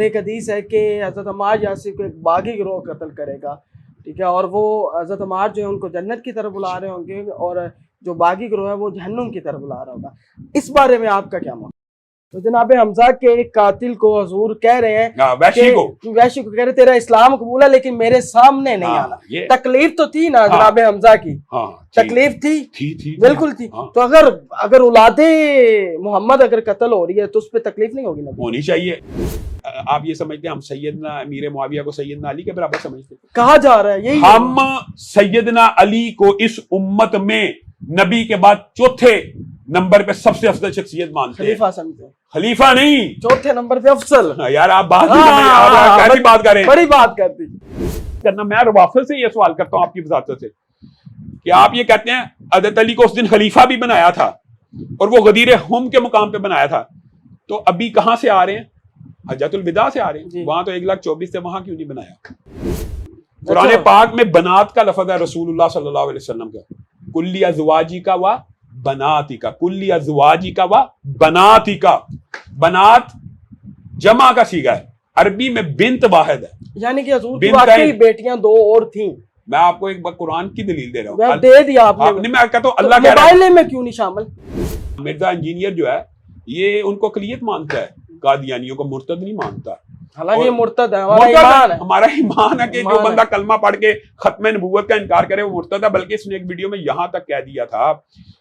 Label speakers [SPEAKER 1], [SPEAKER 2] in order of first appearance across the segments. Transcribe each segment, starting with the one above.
[SPEAKER 1] ایک حدیث ہے کہ حضرت عمار یاسر کو ایک باغی گروہ قتل کرے گا، ٹھیک ہے، اور وہ حضرت عمار جو ہے ان کو جنت کی طرف بلا رہے ہوں گے اور جو باغی گروہ ہے وہ جہنم کی طرف بلا رہا ہوگا. اس بارے میں آپ کا کیا موقع؟ تو جناب حمزہ کے ایک قاتل کو حضور کہہ رہے ہیں ویشی کو کہہ رہے تیرا اسلام قبول ہے لیکن میرے سامنے نہیں آنا. تکلیف تو تھی نا جناب حمزہ کی، تکلیف تھی بالکل تھی. تو اگر اولاد محمد اگر قتل ہو رہی ہے تو اس پہ تکلیف نہیں ہوگی نا؟
[SPEAKER 2] ہونی چاہیے. آپ یہ سمجھتے ہیں ہم سیدنا امیر معاویہ کو سیدنا علی کے برابر سمجھتے ہیں؟
[SPEAKER 1] کہا جا رہا ہے یہی.
[SPEAKER 2] ہم سیدنا علی کو اس امت میں نبی کے بعد چوتھے نمبر پہ سب سے افضل شخصیت مانتے ہیں.
[SPEAKER 1] خلیفہ سمجھتے ہیں.
[SPEAKER 2] خلیفہ نہیں،
[SPEAKER 1] چوتھے نمبر پہ افضل.
[SPEAKER 2] یار آپ بات کیسی بات کریں،
[SPEAKER 1] بڑی بات کرتی
[SPEAKER 2] کرنا. میں روافض سے یہ سوال کرتا ہوں آپ کی وضاحت سے کہ آپ یہ کہتے ہیں حضرت علی کو اس دن خلیفہ بھی بنایا تھا اور وہ غدیر ہم کے مقام پہ بنایا تھا، تو ابھی کہاں سے آ رہے ہیں؟ حجۃ الوداع سے آ رہے ہیں. وہاں تو 1,24,000 تھے، وہاں کیوں نہیں بنایا؟ قرآن پاک میں بنات کا لفظ ہے رسول اللہ صلی اللہ علیہ وسلم کا، کلی ازواجی کا و بناتی کا، کلی ازواجی کا و بناتی کا. بنات جمع کا صیغہ ہے، عربی میں بنت واحد ہے،
[SPEAKER 1] یعنی کہ حضور کی واقعی بیٹیاں دو اور تھیں.
[SPEAKER 2] میں آپ کو ایک بار قرآن کی دلیل دے رہا ہوں.
[SPEAKER 1] دے دیا آپ نے.
[SPEAKER 2] میں کہتا ہوں اللہ کہہ رہا ہے
[SPEAKER 1] موبائل میں کیوں نہیں شامل؟
[SPEAKER 2] مرزا انجینئر جو ہے یہ ان کو اقلیت مانتا ہے، قادیانیوں کو مرتد نہیں مانتا.
[SPEAKER 1] حالانکہ یہ مرتد ہے،
[SPEAKER 2] ہمارا ایمان ہے کہ جو بندہ کلمہ پڑھ کے ختم نبوت کا انکار کرے وہ مرتد ہے. بلکہ اس نے ایک ویڈیو میں یہاں تک کہہ دیا تھا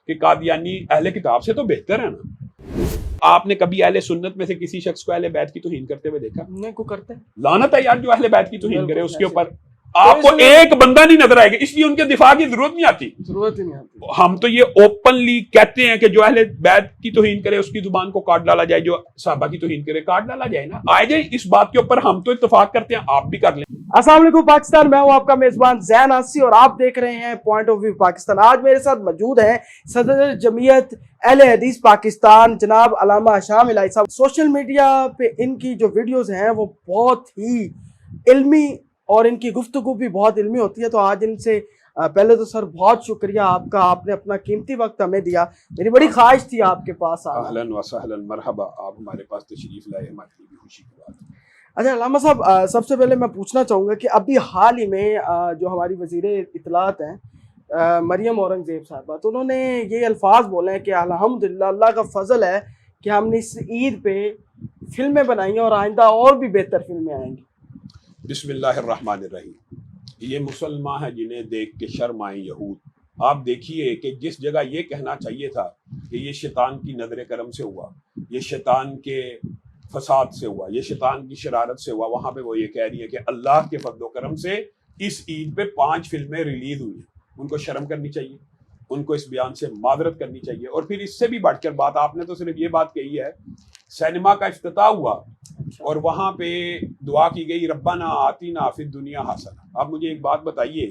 [SPEAKER 2] کہ قادیانی اہل کتاب سے تو بہتر ہے نا. آپ نے کبھی اہل سنت میں سے کسی شخص کو اہل بیت کی توہین کرتے ہوئے دیکھا؟
[SPEAKER 1] نہیں کو کرتے.
[SPEAKER 2] لعنت ہے یار جو اہل بیت کی توہین کرے. اس کے اوپر آپ کو ایک بندہ نہیں نظر آئے گا، اس لیے ان کے دفاع کی ضرورت نہیں آتی. ہم تو یہ اوپنلی کہتے ہیں کہ جو اہل بیت کی توہین کرے اس کی زبان کو کاٹ ڈالا جائے، جو صحابہ کی توہین کرے کاٹ ڈالا جائے نا. آئے جائے اس بات کے اوپر ہم تو اتفاق کرتے ہیں، آپ بھی کر لیں.
[SPEAKER 1] السلام علیکم پاکستان، میں ہوں آپ کا میزبان زین آسی اور آپ دیکھ رہے ہیں پوائنٹ آف ویو پاکستان. آج میرے ساتھ موجود ہیں صدر جمعیت اہل حدیث پاکستان جناب علامہ شام الہی صاحب. سوشل میڈیا پہ ان کی جو ویڈیوز ہیں وہ بہت ہی علمی اور ان کی گفتگو بھی بہت علمی ہوتی ہے. تو آج ان سے پہلے تو سر بہت شکریہ آپ کا، آپ نے اپنا قیمتی وقت ہمیں دیا. میری بڑی خواہش تھی آپ کے پاس آنا.
[SPEAKER 2] اہلاً و سہلاً، مرحبا، آپ ہمارے پاس تشریف لائے، ہمارے لیے بھی خوشی کی بات ہے.
[SPEAKER 1] اچھا علامہ صاحب، سب سے پہلے میں پوچھنا چاہوں گا کہ ابھی حال ہی میں جو ہماری وزیر اطلاعات ہیں مریم اورنگزیب صاحبہ، تو انہوں نے یہ الفاظ بولے ہیں کہ الحمدللہ اللہ کا فضل ہے کہ ہم نے اس عید پہ فلمیں بنائی ہیں اور آئندہ اور بھی بہتر فلمیں آئیں گی.
[SPEAKER 2] بسم اللہ الرحمن الرحیم. یہ مسلمان ہیں جنہیں دیکھ کے شرم آئیں یہود. آپ دیکھیے کہ جس جگہ یہ کہنا چاہیے تھا کہ یہ شیطان کی نظر کرم سے ہوا، یہ شیطان کے فساد سے ہوا، یہ شیطان کی شرارت سے ہوا، وہاں پہ وہ یہ کہہ رہی ہے کہ اللہ کے فضل و کرم سے اس عید پہ 5 فلمیں ریلیز ہوئی ہیں. ان کو شرم کرنی چاہیے، ان کو اس بیان سے معذرت کرنی چاہیے. اور پھر اس سے بھی بڑھ کر بات، آپ نے تو صرف یہ بات کہی ہے، سینما کا افتتاح ہوا اور وہاں پہ دعا کی گئی ربنا آتینا فی الدنیا حسنہ. آپ مجھے ایک بات بتائیے،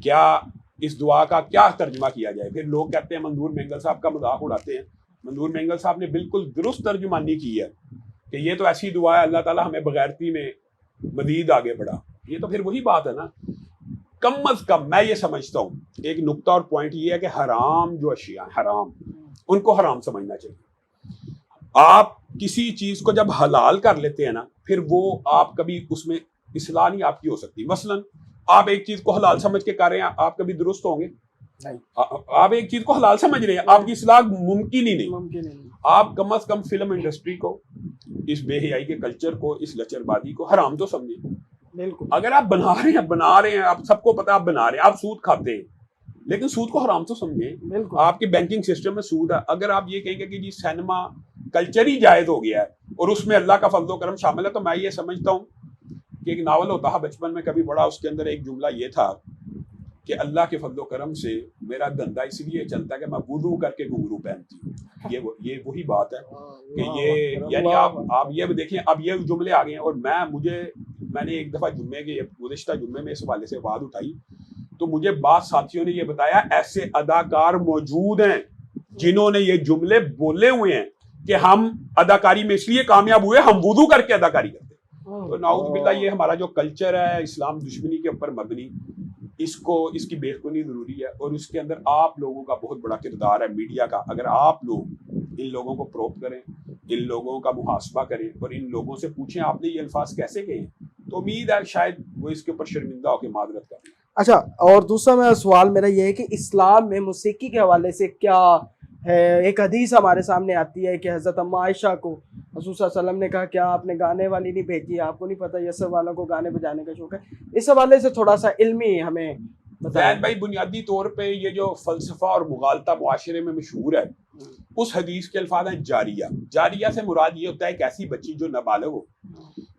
[SPEAKER 2] کیا اس دعا کا کیا ترجمہ کیا جائے؟ پھر لوگ کہتے ہیں منظور مینگل صاحب کا مذاق اڑاتے ہیں. منظور مینگل صاحب نے بالکل درست ترجمانی کی ہے کہ یہ تو ایسی دعا ہے اللہ تعالیٰ ہمیں بغیرتی میں مزید آگے بڑھا. یہ تو پھر وہی بات ہے نا. کم از کم میں یہ سمجھتا ہوں ایک نقطہ اور پوائنٹ یہ ہے کہ حرام جو اشیاء حرام، ان کو حرام سمجھنا چاہیے. آپ کسی چیز کو جب حلال کر لیتے ہیں نا، پھر وہ آپ کبھی اس میں اصلاح نہیں آپ کی ہو سکتی. مثلا آپ ایک چیز کو حلال سمجھ کے کر رہے ہیں، آپ کبھی درست ہوں گے؟ آپ ایک چیز کو حلال سمجھ رہے ہیں، آپ کی اصلاح ممکن ہی نہیں. آپ کم از کم فلم انڈسٹری کو، اس بے حیائی کے کلچر کو، اس لچر بازی کو حرام تو سمجھیں. بالکل. اگر آپ بنا رہے ہیں، آپ سب کو پتا آپ بنا رہے ہیں، آپ سود کھاتے ہیں، لیکن سود کو حرام تو سمجھیں. بالکل. آپ کے بینکنگ سسٹم میں سود ہے. اگر آپ یہ کہیں گے کہ جی سینما کلچر ہی جائز ہو گیا ہے اور اس میں اللہ کا فضل و کرم شامل ہے، تو میں یہ سمجھتا ہوں کہ ایک ناول ہوتا ہے بچپن میں کبھی پڑھا، اس کے اندر ایک جملہ یہ تھا کہ اللہ کے فضل و کرم سے میرا دھندا اس لیے چلتا ہے کہ میں وضو کر کے گھنگرو پہنتی ہوں. یہ وہی بات ہے کہ یہ یعنی آپ یہ دیکھیں، اب یہ جملے آ گئے ہیں. اور میں نے ایک دفعہ گزشتہ جمعے میں اس حوالے سے بات اٹھائی تو مجھے بعض ساتھیوں نے یہ بتایا ایسے اداکار موجود ہیں جنہوں نے یہ جملے بولے ہوئے ہیں کہ ہم اداکاری میں اس لیے کامیاب ہوئے ہم وضو کر کے اداکاری کرتے. تو نعوذ باللہ یہ ہمارا جو کلچر ہے اسلام دشمنی کے اوپر مبنی، اس کی بےخونی ضروری ہے. اور اس کے اندر آپ لوگوں کا بہت بڑا کردار ہے، میڈیا کا. اگر آپ لوگ ان لوگوں کو پروب کریں، ان لوگوں کا محاسبہ کریں اور ان لوگوں سے پوچھیں آپ نے یہ الفاظ کیسے کہے ہیں، تو امید ہے شاید وہ اس کے اوپر شرمندہ ہو کے معذرت کریں۔
[SPEAKER 1] اچھا، اور دوسرا سوال میرا یہ ہے کہ اسلام میں موسیقی کے حوالے سے کیا ہے؟ ایک حدیث ہمارے سامنے آتی ہے کہ حضرت ام عائشہ کو رسول صلی اللہ علیہ وسلم نے کہا کیا آپ نے گانے والی نہیں بھیجی، آپ کو نہیں پتہ یسر والوں کو گانے بجانے کا شوق ہے؟ اس حوالے سے تھوڑا سا علمی ہمیں بتائیں۔
[SPEAKER 2] زید بھائی، بنیادی طور پہ یہ جو فلسفہ اور مغالطہ معاشرے میں مشہور ہے، اس حدیث کے الفاظ ہیں جاریہ۔ جاریہ سے مراد یہ ہوتا ہے ایک ایسی بچی جو نابالغ ہو،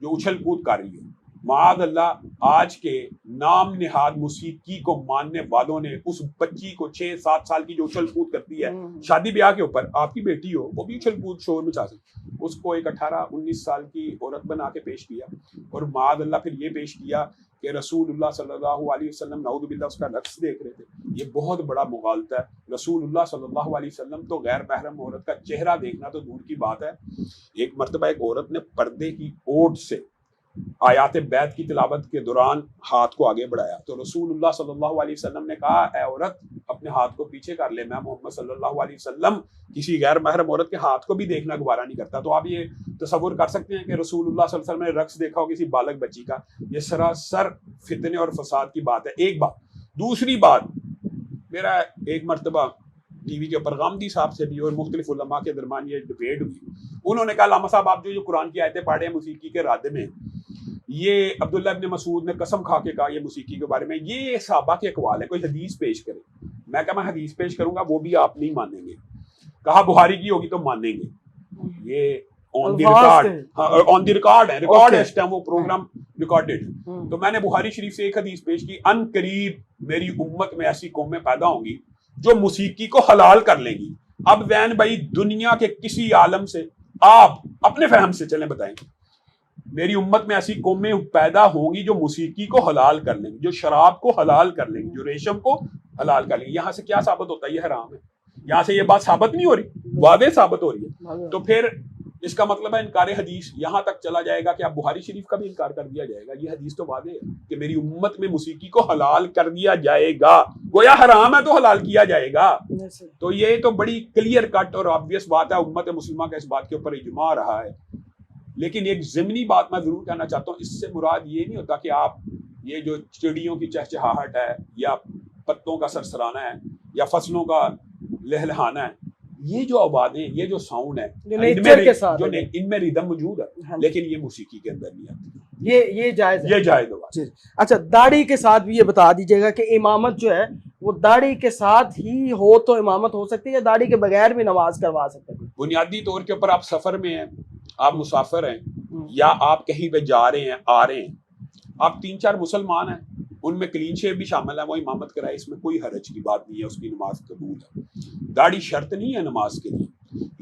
[SPEAKER 2] جو اچھل کود کر رہی ہو۔ معاذ اللہ، آج کے نام نہاد موسیقی کو ماننے والوں نے اس بچی کو 6-7 سال کی جو اچھل کود کرتی ہے شادی بیاہ کے اوپر، آپ کی بیٹی ہو وہ بھی اچھل کود شور مچا سکتی، اس کو ایک 18-19 سال کی عورت بنا کے پیش کیا، اور معاذ اللہ پھر یہ پیش کیا کہ رسول اللہ صلی اللہ علیہ وسلم نعوذ باللہ اس کا رقص دیکھ رہے تھے۔ یہ بہت بڑا مغالطہ ہے۔ رسول اللہ صلی اللہ علیہ وسلم تو غیر محرم عورت کا چہرہ دیکھنا تو دور کی بات ہے۔ ایک مرتبہ ایک عورت نے پردے کی اوٹ سے آیات بیت کی تلاوت کے دوران ہاتھ کو آگے بڑھایا، تو رسول اللہ صلی اللہ علیہ وسلم نے کہا اے عورت اپنے ہاتھ کو پیچھے کر لے، میں محمد صلی اللہ علیہ وسلم کسی غیر محرم عورت کے ہاتھ کو بھی دیکھنا گوارا نہیں کرتا۔ تو آپ یہ تصور کر سکتے ہیں کہ رسول اللہ صلی اللہ علیہ وسلم نے رقص دیکھا ہو کسی بالغ بچی کا؟ یہ سراسر فتنے اور فساد کی بات ہے، ایک بات۔ دوسری بات، میرا ایک مرتبہ ٹی وی کے اوپر غامدی صاحب سے بھی اور مختلف علماء کے درمیان یہ ڈبیٹ ہوئی۔ انہوں نے کہا علامہ صاحب آپ جو قرآن کی آیتیں پڑھ رہے ہیں موسیقی کے رادے میں، یہ عبداللہ ابن مسعود نے قسم کھا کے کہا یہ موسیقی کے بارے میں، یہ صحابہ کے اقوال ہے، کوئی حدیث پیش کرے۔ میں کہا میں حدیث پیش کروں گا وہ بھی آپ نہیں مانیں گے۔ کہا بخاری کی ہوگی تو مانیں گے۔ یہ آن دی ریکارڈ، آن دی ریکارڈ ہے، ریکارڈ ہے اس ٹائم، وہ پروگرام ریکارڈڈ۔ تو میں نے بخاری شریف سے ایک حدیث پیش کی، ان قریب میری امت میں ایسی قومیں پیدا ہوں گی جو موسیقی کو حلال کر لیں گی۔ اب زین بھائی، دنیا کے کسی عالم سے آپ اپنے فہم سے چلیں بتائیں، میری امت میں ایسی قومیں پیدا ہوں گی جو موسیقی کو حلال کر لیں گی، جو شراب کو حلال کر لیں گی، جو ریشم کو حلال کر لیں گی۔ یہاں سے کیا ثابت ہوتا ہے؟ یہ حرام ہے۔ یہاں سے یہ بات ثابت نہیں ہو رہی، واضح ثابت ہو رہی ہے۔ تو پھر اس کا مطلب ہے انکار حدیث یہاں تک چلا جائے گا کہ اب بخاری شریف کا بھی انکار کر دیا جائے گا۔ یہ حدیث تو واضح ہے کہ میری امت میں موسیقی کو حلال کر دیا جائے گا، گویا حرام ہے تو حلال کیا جائے گا۔ تو یہ تو بڑی کلیئر کٹ اور آبویس بات ہے، امت مسلمہ کا اس بات کے اوپر اجماع رہا ہے۔ لیکن ایک ضمنی بات میں ضرور کہنا چاہتا ہوں، اس سے مراد یہ نہیں ہوتا کہ آپ یہ جو چڑیوں کی چہچہاہٹ ہے یا پتوں کا سرسرانا ہے یا فصلوں کا لہلہانا ہے، یہ جو آوازیں، یہ جو ساؤنڈ ہے، ان میں ریدم موجود ہے، لیکن یہ موسیقی کے اندر نہیں آتی۔
[SPEAKER 1] یہ جائز ہے،
[SPEAKER 2] یہ جائز ہوگا۔
[SPEAKER 1] اچھا، داڑھی کے ساتھ بھی یہ بتا دیجیے گا کہ امامت جو ہے وہ داڑھی کے ساتھ ہی ہو تو امامت ہو سکتی ہے یا داڑھی کے بغیر بھی نماز کروا سکتے ہیں؟
[SPEAKER 2] بنیادی طور کے اوپر آپ سفر میں ہیں، آپ مسافر ہیں، یا آپ کہیں پہ جا رہے ہیں آ رہے ہیں، آپ 3-4 مسلمان ہیں، ان میں کلین شیو بھی شامل ہے، وہ امامت کرائے، اس میں کوئی حرج کی بات نہیں ہے، اس کی نماز قبول ہے۔ داڑھی شرط نہیں ہے نماز کے لیے،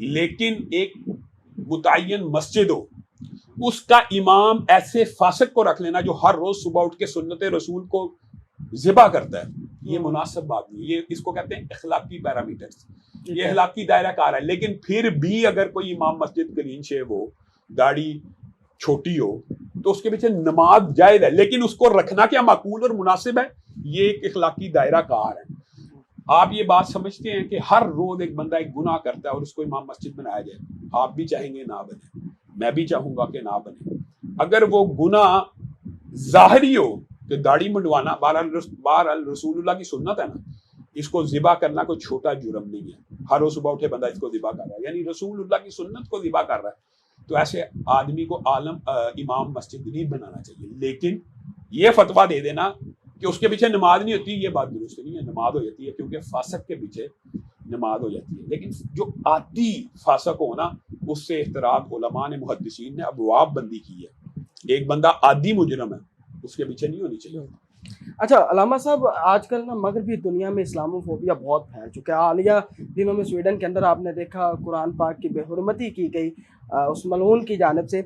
[SPEAKER 2] لیکن ایک متعین مسجد ہو، اس کا امام ایسے فاسق کو رکھ لینا جو ہر روز صبح اٹھ کے سنت رسول کو ذبح کرتا ہے، یہ مناسب بات نہیں۔ یہ اس کو کہتے ہیں اخلاقی پیرامیٹرز، یہ اخلاقی دائرہ کار ہے۔ لیکن پھر بھی اگر کوئی امام مسجد کلین شیو ہو، داڑھی چھوٹی ہو، تو اس کے پیچھے نماز جائز ہے، لیکن اس کو رکھنا کیا معقول اور مناسب ہے، یہ ایک اخلاقی دائرہ کار ہے۔ آپ یہ بات سمجھتے ہیں کہ ہر روز ایک بندہ ایک گناہ کرتا ہے اور اس کو امام مسجد بنایا جائے، آپ بھی چاہیں گے نہ بنے، میں بھی چاہوں گا کہ نہ بنے۔ اگر وہ گناہ ظاہری ہو کہ داڑھی منڈوانا، بہرحال رسول اللہ کی سنت ہے نا، اس کو ذبح کرنا کوئی چھوٹا جرم نہیں ہے۔ ہر روز صبح اٹھے بندہ اس کو ذبح کر رہا ہے، یعنی رسول اللہ کی سنت کو ذبح کر رہا ہے، تو ایسے آدمی کو امام مسجد نہیں بنانا چاہیے۔ لیکن یہ فتویٰ دے دینا کہ اس کے پیچھے نماز نہیں ہوتی، یہ بات درست نہیں ہے، نماز ہو جاتی ہے، کیونکہ فاسق کے پیچھے نماز ہو جاتی ہے۔ لیکن جو عادی فاسق ہونا، اس سے احتراز علماء نے، محدثین نے ابواب بندی کی ہے۔ ایک بندہ عادی مجرم ہے، اس کے پیچھے نہیں ہونی چاہیے۔
[SPEAKER 1] اچھا علامہ صاحب، آج کل نا مغربی دنیا میں اسلامو فوبیا بہت پھیل چکا ہے۔ حالیہ دنوں میں سویڈن کے اندر آپ نے دیکھا قرآن پاک کی بے حرمتی کی گئی اس ملعون کی جانب سے۔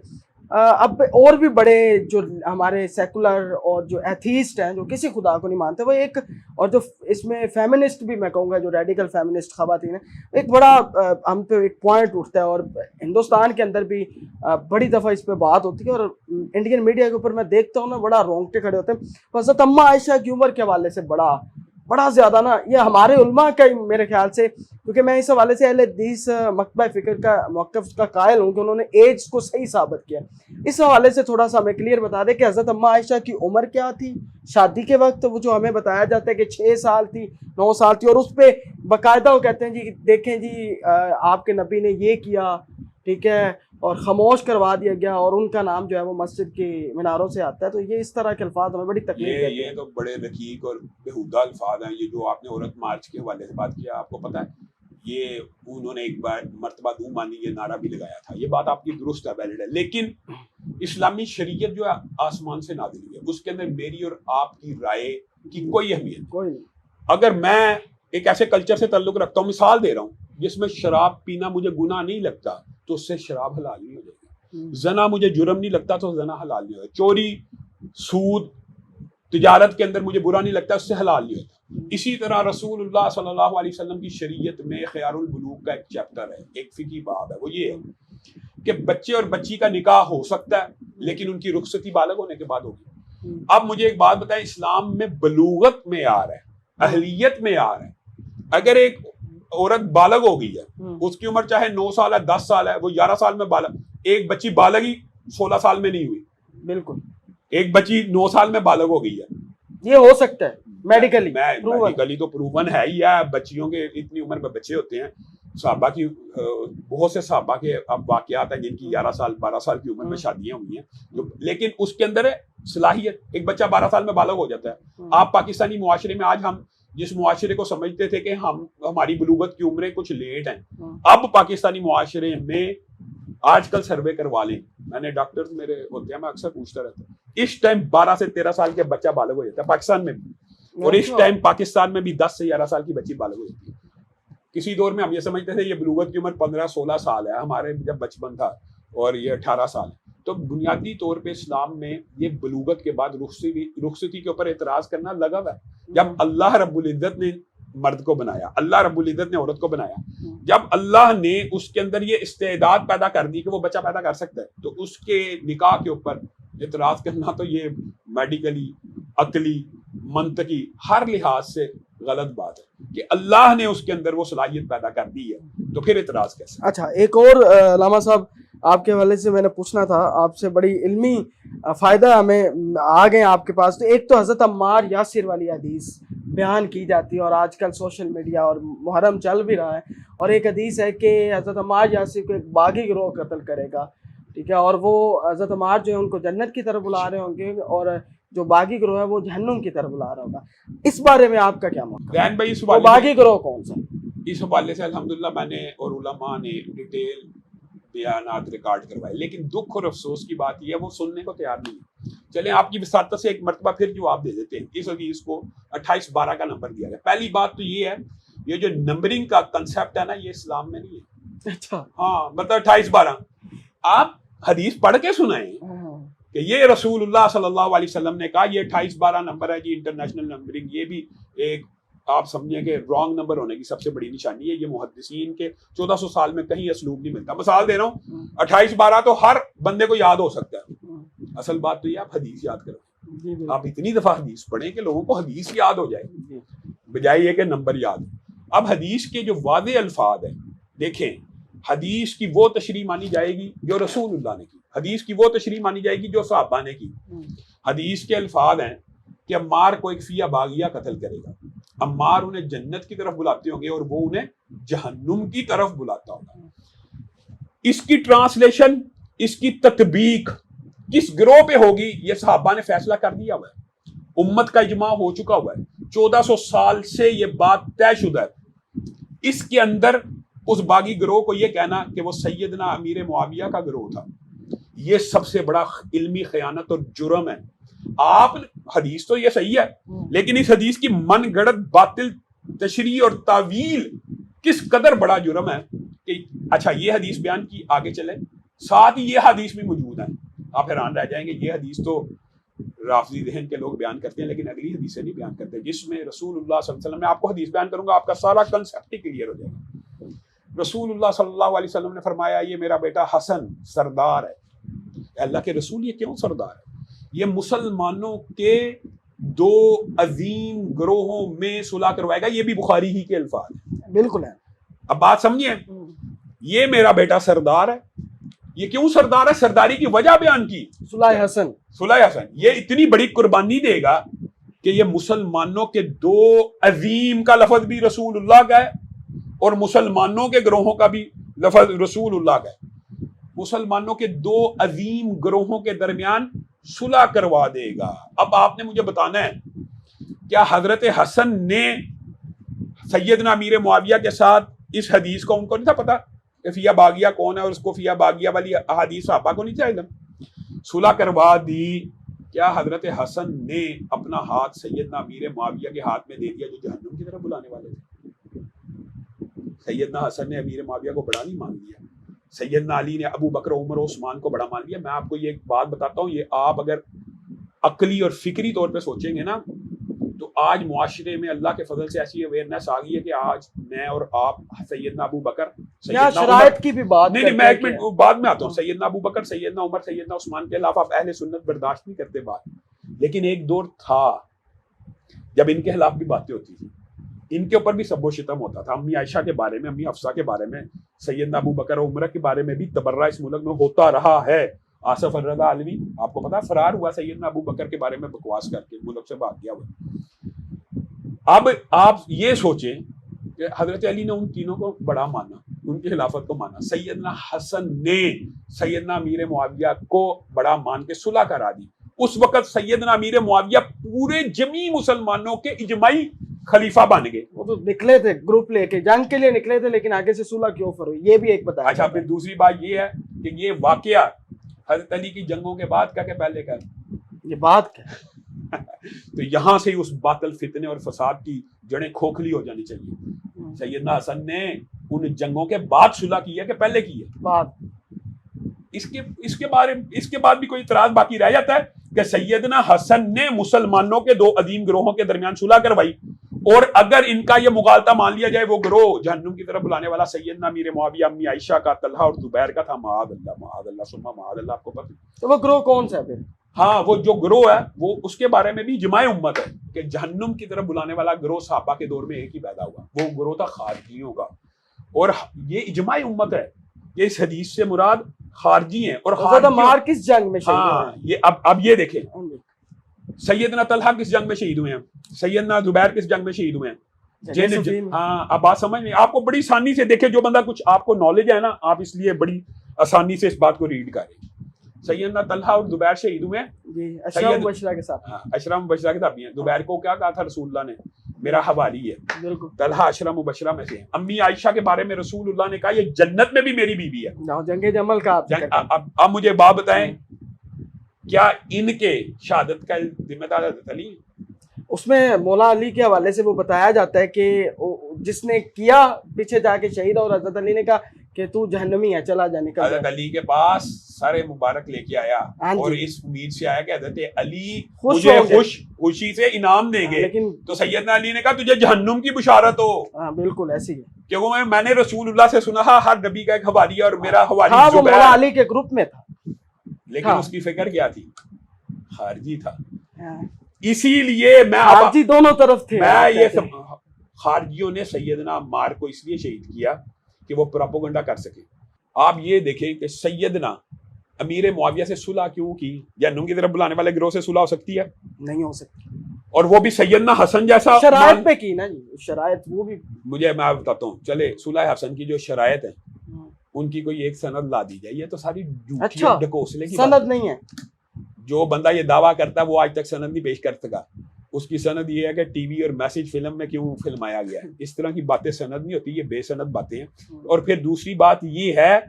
[SPEAKER 1] اب اور بھی بڑے جو ہمارے سیکولر اور جو ایتھیسٹ ہیں، جو کسی خدا کو نہیں مانتے، وہ ایک، اور جو اس میں فیمنسٹ بھی میں کہوں گا، جو ریڈیکل فیمنسٹ خواتین ہیں، ایک بڑا ہم پہ ایک پوائنٹ اٹھتا ہے، اور ہندوستان کے اندر بھی بڑی دفعہ اس پہ بات ہوتی ہے، اور انڈین میڈیا کے اوپر میں دیکھتا ہوں نا بڑا رونگٹے کھڑے ہوتے ہیں۔ حضرت اماں عائشہ کی عمر کے حوالے سے بڑا بڑا زیادہ نا یہ ہمارے علماء کا ہی میرے خیال سے، کیونکہ میں اس حوالے سے اہل حدیث مکتبہ فکر کا موقف کا قائل ہوں کہ انہوں نے ایج کو صحیح ثابت کیا. اس حوالے سے تھوڑا سا ہمیں کلیئر بتا دیں کہ حضرت اماں عائشہ کی عمر کیا تھی شادی کے وقت، وہ جو ہمیں بتایا جاتا ہے کہ 6 سال تھی 9 سال تھی، اور اس پہ باقاعدہ وہ کہتے ہیں جی دیکھیں جی آپ کے نبی نے یہ کیا، ٹھیک ہے، اور خاموش کروا دیا گیا، اور ان کا نام جو ہے وہ مسجد کی میناروں سے آتا ہے. تو یہ اس طرح کے الفاظ ہمیں بڑی تکلیف دیتے ہیں.
[SPEAKER 2] یہ تو بڑے رقیق اور بےہودہ الفاظ ہیں. یہ جو آپ نے عورت مارچ کے حوالے سے بات کیا، آپ کو پتہ ہے یہ انہوں نے ایک بار مرتبہ دو مانی یہ نعرہ بھی لگایا تھا. یہ بات آپ کی درست ہے، ویلڈ ہے، لیکن اسلامی شریعت جو ہے آسمان سے نازل ہوئی ہے، اس کے اندر میری اور آپ کی رائے کی کوئی اہمیت نہیں.
[SPEAKER 1] کوئی نہیں.
[SPEAKER 2] اگر میں ایک ایسے کلچر سے تعلق رکھتا ہوں، مثال دے رہا ہوں، جس میں شراب پینا مجھے گناہ نہیں لگتا تو اس سے شراب حلال نہیں ہو جائے گی. زنا مجھے جرم نہیں لگتا تو زنا حلال نہیں ہوتا. چوری، سود، تجارت کے اندر مجھے برا نہیں لگتا، اس سے حلال نہیں ہوتا. اسی طرح رسول اللہ صلی اللہ علیہ وسلم کی شریعت میں خیار البلوغ کا ایک چیپٹر ہے، ایک فقہی باب ہے. وہ یہ ہے کہ بچے اور بچی کا نکاح ہو سکتا ہے لیکن ان کی رخصتی بالغ ہونے کے بعد ہوگی. اب مجھے ایک بات بتائیں، اسلام میں بلوغت معیار ہے، اہلیت معیار ہے. اگر ایک عورت بالغ ہو گئی ہے، اس کی عمر چاہے 9 سال ہے 10 سال ہے، وہ 11 سال میں بالغ، ایک بچی بالغ ہی 16 سال میں نہیں ہوئی.
[SPEAKER 1] بالکل.
[SPEAKER 2] ایک بچی 9 سال میں بالغ ہو گئی ہے،
[SPEAKER 1] یہ ہو سکتا ہے میڈیکلی،
[SPEAKER 2] میڈیکلی تو پروون ہے ہی ہے. بچیوں کے اتنی عمر میں بچے ہوتے ہیں. صحابہ کی بہت سے صحابہ کے اب واقعات ہیں جن کی 11 سال 12 سال کی عمر میں شادیاں ہوئی ہیں، لیکن اس کے اندر ہے صلاحیت. ایک بچہ 12 سال میں بالغ ہو جاتا ہے. آپ پاکستانی معاشرے میں آج ہم جس معاشرے کو سمجھتے تھے کہ ہماری بلوغت کی عمریں کچھ لیٹ ہیں، اب پاکستانی معاشرے میں آج کل سروے کروا لیں. میں نے ڈاکٹر میرے ہوتے ہیں، میں اکثر پوچھتا رہتا ہوں، اس ٹائم 12 سے 13 سال کے بچہ بالغ ہو جاتا ہے پاکستان میں بھی، اور اس ٹائم پاکستان میں بھی 10 سے 11 سال کی بچی بالغ ہو جاتی ہے. کسی دور میں ہم یہ سمجھتے تھے یہ بلوغت کی عمر 15-16 سال ہے، ہمارے جب بچپن تھا، اور یہ 18 سال ہے. تو بنیادی طور پہ اسلام میں یہ بلوغت کے بعد رخصتی کے اوپر اعتراض کرنا لگا ہوا ہے. جب اللہ رب العزت نے مرد کو بنایا، اللہ رب العزت نے عورت کو بنایا، جب اللہ نے اس کے اندر یہ استعداد پیدا کر دی کہ وہ بچہ پیدا کر سکتا ہے، تو اس کے نکاح کے اوپر اعتراض کرنا تو یہ میڈیکلی، عقلی، منطقی ہر لحاظ سے غلط بات ہے کہ اللہ نے اس کے اندر وہ صلاحیت پیدا کر دی ہے، تو پھر اعتراض کیسے؟
[SPEAKER 1] اچھا، ایک اور علامہ صاحب آپ کے حوالے سے میں نے پوچھنا تھا آپ سے، بڑی علمی فائدہ ہمیں آ گئے آپ کے پاس. تو ایک تو حضرت عمار یاسر والی حدیث بیان کی جاتی ہے، اور آج کل سوشل میڈیا اور محرم چل بھی رہا ہے، اور ایک حدیث ہے کہ حضرت عمار یاسر کو ایک باغی گروہ قتل کرے گا، ٹھیک ہے، اور وہ حضرت عمار جو ہے ان کو جنت کی طرف بلا رہے ہوں گے، اور جو باغی گروہ ہے وہ جہنم کی طرف بلا رہا ہوگا. اس بارے میں آپ کا کیا موقع ہے؟ وہ باغی گروہ کون سا؟
[SPEAKER 2] اس حوالے سے الحمدللہ میں نے اور علماء نے ڈیٹیل بیانات ریکارڈ کروائے، لیکن دکھ اور افسوس کی بات یہ ہے وہ سننے کو تیار نہیں ہے. چلیں آپ کی وساطت سے ایک مرتبہ پھر جواب دے دیتے ہیں. اس حدیث کو 28-12 کا نمبر دیا گیا. پہلی بات تو یہ ہے، یہ جو نمبرنگ کا کنسیپٹ ہے نا، یہ اسلام میں نہیں ہے.
[SPEAKER 1] اچھا،
[SPEAKER 2] ہاں، مطلب 28-12 آپ حدیث پڑھ کے سنائیں کہ یہ رسول اللہ صلی اللہ علیہ وسلم نے کہا یہ 28-12 نمبر ہے جی، انٹرنیشنل نمبرنگ. یہ بھی ایک آپ سمجھیں کہ رانگ نمبر ہونے کی سب سے بڑی نشانی ہے. یہ محدثین کے 1400 سال میں کہیں اسلوب نہیں ملتا. مثال دے رہا ہوں، 28-12 تو ہر بندے کو یاد ہو سکتا ہے. اصل بات تو یہ آپ حدیث یاد کرو. آپ اتنی دفعہ حدیث پڑھیں کہ لوگوں کو حدیث یاد ہو جائے، بجائے یہ کہ نمبر یاد ہو. اب حدیث کے جو واضح الفاظ ہیں، دیکھیں، حدیث کی وہ تشریح مانی جائے گی جو رسول اللہ نے کی، حدیث کی وہ تشریح مانی جائے گی جو صحابہ نے کی. حدیث کے الفاظ ہیں کہ عمار کو ایک فیہ باغیہ قتل کرے گا. عمار انہیں جنت کی طرف بلاتے ہوں گے اور وہ انہیں جہنم کی طرف بلاتا ہوگا. اس کی ٹرانسلیشن، اس کی تطبیق کس گروہ پہ ہوگی یہ صحابہ نے فیصلہ کر دیا ہوا ہے. امت کا اجماع ہو چکا ہوا ہے. 1400 سال سے یہ بات طے شدہ ہے. اس کے اندر اس باغی گروہ کو یہ کہنا کہ وہ سیدنا امیر معاویہ کا گروہ تھا، یہ سب سے بڑا علمی خیانت اور جرم ہے. آپ حدیث تو یہ صحیح ہے، لیکن اس حدیث کی من گڑت باطل تشریح اور تعویل کس قدر بڑا جرم ہے کہ اچھا یہ حدیث بیان کی، آگے چلے ساتھ ہی یہ حدیث بھی موجود ہیں. آپ حیران رہ جائیں گے، یہ حدیث تو رافضی ذہن کے لوگ بیان کرتے ہیں لیکن اگلی حدیثیں نہیں بیان کرتے، جس میں رسول اللہ صلی اللہ علیہ وسلم، میں آپ کو حدیث بیان کروں گا آپ کا سارا کنسیپٹ ہی کلیئر ہو جائے گا. رسول اللہ صلی اللہ علیہ وسلم نے فرمایا یہ میرا بیٹا حسن سردار ہے. اللہ کے رسول یہ کیوں سردار ہے؟ یہ مسلمانوں کے دو عظیم گروہوں میں صلح کروائے گا. یہ بھی بخاری ہی کے الفاظ ہیں.
[SPEAKER 1] بالکل ہے.
[SPEAKER 2] اب بات سمجھیں, یہ میرا بیٹا سردار ہے. یہ کیوں سردار ہے؟ سرداری کی وجہ بیان کی.
[SPEAKER 1] صلح حسن,
[SPEAKER 2] صلح حسن یہ اتنی بڑی قربانی دے گا کہ یہ مسلمانوں کے دو عظیم کا لفظ بھی رسول اللہ کا ہے اور مسلمانوں کے گروہوں کا بھی لفظ رسول اللہ کا ہے. مسلمانوں کے دو عظیم گروہوں کے درمیان صلح کروا دے گا. اب آپ نے مجھے بتانا ہے کیا حضرت حسن نے سیدنا امیر معاویہ کے ساتھ اس حدیث کو ان کو نہیں تھا پتا کہ فیہ باغیہ کون ہے اور اس کو فیہ باغیہ والی احادیث صحابہ کو نہیں تھا علم؟ صلح کروا دی. کیا حضرت حسن نے اپنا ہاتھ سیدنا امیر معاویہ کے ہاتھ میں دے دیا جو جہنم کی طرف بلانے والے تھے؟ سیدنا حسن نے امیر معاویہ کو بڑا نہیں مان لیا. سیدنا علی نے ابو بکر عمر و عثمان کو بڑا مان لیا. میں آپ کو یہ ایک بات بتاتا ہوں, یہ آپ اگر عقلی اور فکری طور پہ سوچیں گے نا تو آج معاشرے میں اللہ کے فضل سے ایسی اویئرنیس آ گئی ہے کہ آج میں اور آپ سیدنا ابو بکر,
[SPEAKER 1] یا شرائط کی بھی بات
[SPEAKER 2] نہیں میں ایک منٹ بعد میں آتا ہوں, سیدنا ابو بکر, سیدنا عمر, سیدنا عثمان کے خلاف آپ اہل سنت برداشت نہیں کرتے بات. لیکن ایک دور تھا جب ان کے خلاف بھی باتیں ہوتی تھی, ان کے اوپر بھی سب و شتم ہوتا تھا. امی عائشہ کے بارے میں, امی حفصہ کے بارے میں, سیدنا ابو بکر و عمر کے بارے میں بھی تبرہ اس ملک میں ہوتا رہا ہے. آصف الرضا علوی آپ کو پتا فرار ہوا سیدنا ابو بکر کے بارے میں بکواس کر کے ملک سے بھاگ گیا ہوا. اب آپ یہ سوچیں کہ حضرت علی نے ان تینوں کو بڑا مانا, ان کی خلافت کو مانا. سیدنا حسن نے سیدنا امیر معاویہ کو بڑا مان کے صلح کرا دی. اس وقت سیدنا امیر معاویہ پورے جمی مسلمانوں کے اجماعی خلیفہ بن گئے.
[SPEAKER 1] وہ تو نکلے تھے گروپ لے کے, جنگ کے لیے نکلے تھے, لیکن آگے سے صلح کیوں آفر ہوئی یہ بھی ایک بتایا.
[SPEAKER 2] اچھا, پھر دوسری بات یہ ہے کہ یہ واقعہ حضرت علی کی جنگوں کے بعد کا کہ پہلے کا؟
[SPEAKER 1] یہ بات کیا
[SPEAKER 2] تو یہاں سے اس باطل فتنے اور فساد کی جڑیں کھوکھلی ہو جانی چاہیے. سیدنا حسن نے ان جنگوں کے بعد صلح کی ہے کہ پہلے کی ہے؟
[SPEAKER 1] بات.
[SPEAKER 2] اس کے بعد بھی کوئی اعتراض باقی رہ جاتا ہے کہ سیدنا حسن نے مسلمانوں کے دو عظیم گروہوں کے درمیان صلح کروائی, اور اگر ان کا یہ مغالطہ مان لیا جائے وہ گروہ جہنم کی طرف بلانے والا سیدنا امیر معاویہ, امی عائشہ کا, طلحہ اور زبیر کا تھا. معاذ اللہ ثم معاذ اللہ. آپ کو پتہ
[SPEAKER 1] تو وہ گروہ کون سا ہے پھر؟
[SPEAKER 2] ہاں, وہ جو گروہ ہے وہ اس کے بارے میں بھی اجماع امت ہے کہ جہنم کی طرف بلانے والا گروہ صحابہ کے دور میں ایک ہی پیدا ہوا, وہ گروہ تھا خارجیوں کا. اور یہ اجماع امت ہے کہ اس حدیث سے مراد خارجی ہیں. اور
[SPEAKER 1] مار کس جنگ میں شہید
[SPEAKER 2] ہاں, یہ اب یہ دیکھیں سیدنا طلحہ کس جنگ میں شہید ہوئے ہیں, سیدنا زبیر کس جنگ میں شہید ہوئے ہیں. ہاں, اب بات سمجھ میں آپ کو بڑی آسانی سے دیکھیں, جو بندہ کچھ آپ کو نالج ہے نا آپ اس لیے بڑی آسانی سے اس بات کو ریڈ کریں. سیدنا طلحہ اور زبیر شہید ہوئے ہیں
[SPEAKER 1] اشرا مبشرہ کے ساتھ.
[SPEAKER 2] اشرا مبشرہ کے ساتھ بھی ہیں. زبیر کو کیا کہا تھا رسول اللہ نے؟ میرا حوالی ہے. طلحہ اشرا مبشرہ میں سے ہیں. امی عائشہ کے بارے میں رسول اللہ نے کہا یہ جنت میں بھی میری بیوی ہے.
[SPEAKER 1] جنگ جمل کا.
[SPEAKER 2] اب مجھے بات بتائیں کیا ان کے شہادت کا ذمہ دار حضرت علی؟
[SPEAKER 1] اس میں مولا علی کے حوالے سے وہ بتایا جاتا ہے کہ جس نے کیا پیچھے جا کے شہید, اور حضرت علی نے کہا کہ تو جہنمی ہے, چلا جا نکل.
[SPEAKER 2] حضرت علی کے پاس سارے مبارک لے کے آیا اور اس امید سے آیا کہ حضرت علی مجھے خوشی سے انعام دیں گے.
[SPEAKER 1] لیکن
[SPEAKER 2] تو سیدنا علی نے کہا تجھے جہنم کی بشارت ہو.
[SPEAKER 1] ہاں بالکل ایسی ہے,
[SPEAKER 2] کیونکہ میں نے رسول اللہ سے سنا ہر نبی کا ایک حوالی اور میرا حوالی
[SPEAKER 1] وہ مولا علی کے گروپ میں تھا,
[SPEAKER 2] لیکن اس کی فکر کیا تھی؟ خارجی تھا. اسی لیے میں
[SPEAKER 1] خارجی دونوں طرف تھے.
[SPEAKER 2] میں یہ خارجیوں نے سیدنا عمار کو اس لیے شہید کیا کہ وہ پروپیگنڈا کر سکے. آپ یہ دیکھیں کہ سیدنا امیر معاویہ سے صلح کیوں کی؟ جہنم کی طرف بلانے والے گروہ سے صلح ہو سکتی ہے؟
[SPEAKER 1] نہیں ہو سکتی.
[SPEAKER 2] اور وہ بھی سیدنا حسن جیسا
[SPEAKER 1] شرائط پہ کی نا جی, شرائط وہ بھی
[SPEAKER 2] مجھے میں بتاتا ہوں. چلے صلح حسن کی جو شرائط ہیں ان کی کوئی ایک سند لا دی جائے. یہ تو ساری جھوٹی ڈکوسلے کی
[SPEAKER 1] سند نہیں ہے.
[SPEAKER 2] جو بندہ یہ دعویٰ کرتا ہے وہ آج تک سند نہیں پیش کر سکا. اس کی سند یہ ہے کہ ٹی وی اور میسج فلم میں کیوں فلمایا گیا ہے. اس طرح کی باتیں سند نہیں ہوتی, یہ بے سند باتیں ہیں. اور پھر دوسری بات یہ ہے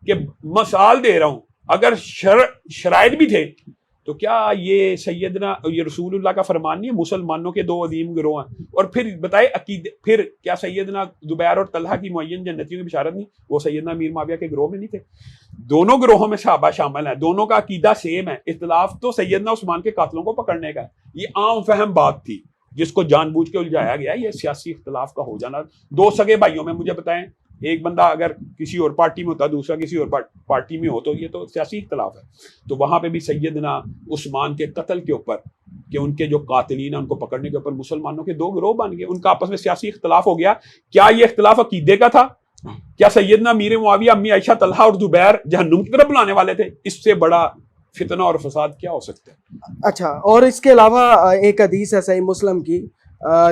[SPEAKER 2] کہ مثال دے رہا ہوں, اگر شرائط بھی تھے تو کیا یہ سیدنا یہ رسول اللہ کا فرمان نہیں ہے مسلمانوں کے دو عظیم گروہ ہیں؟ اور پھر بتائے عقیدے, پھر کیا سیدنا زبیر اور طلحہ کی معین جنتیوں کی بشارت نہیں؟ وہ سیدنا امیر معاویہ کے گروہ میں نہیں تھے؟ دونوں گروہوں میں صحابہ شامل ہیں, دونوں کا عقیدہ سیم ہے. اختلاف تو سیدنا عثمان کے قاتلوں کو پکڑنے کا ہے. یہ عام فہم بات تھی جس کو جان بوجھ کے الجھایا گیا. یہ سیاسی اختلاف کا ہو جانا. دو سگے بھائیوں میں مجھے بتائیں, ایک بندہ اگر کسی اور پارٹی میں ہوتا دوسرا کسی اور پارٹی میں ہو تو یہ تو سیاسی اختلاف ہے. تو وہاں پہ بھی سیدنا عثمان کے قتل کے اوپر کہ ان کے جو قاتلین ہیں ان کو پکڑنے کے اوپر مسلمانوں کے 2 گروہ بن گئے, ان کا آپس میں سیاسی اختلاف ہو گیا. کیا یہ اختلاف عقیدے کا تھا؟ کیا سیدنا امیر معاویہ, امی عائشہ, طلحہ اور زبیر جہنم کی طرف بلانے والے تھے؟ اس سے بڑا فتنہ اور فساد کیا ہو سکتا ہے؟
[SPEAKER 1] اچھا, اور اس کے علاوہ ایک حدیث ہے صحیح مسلم کی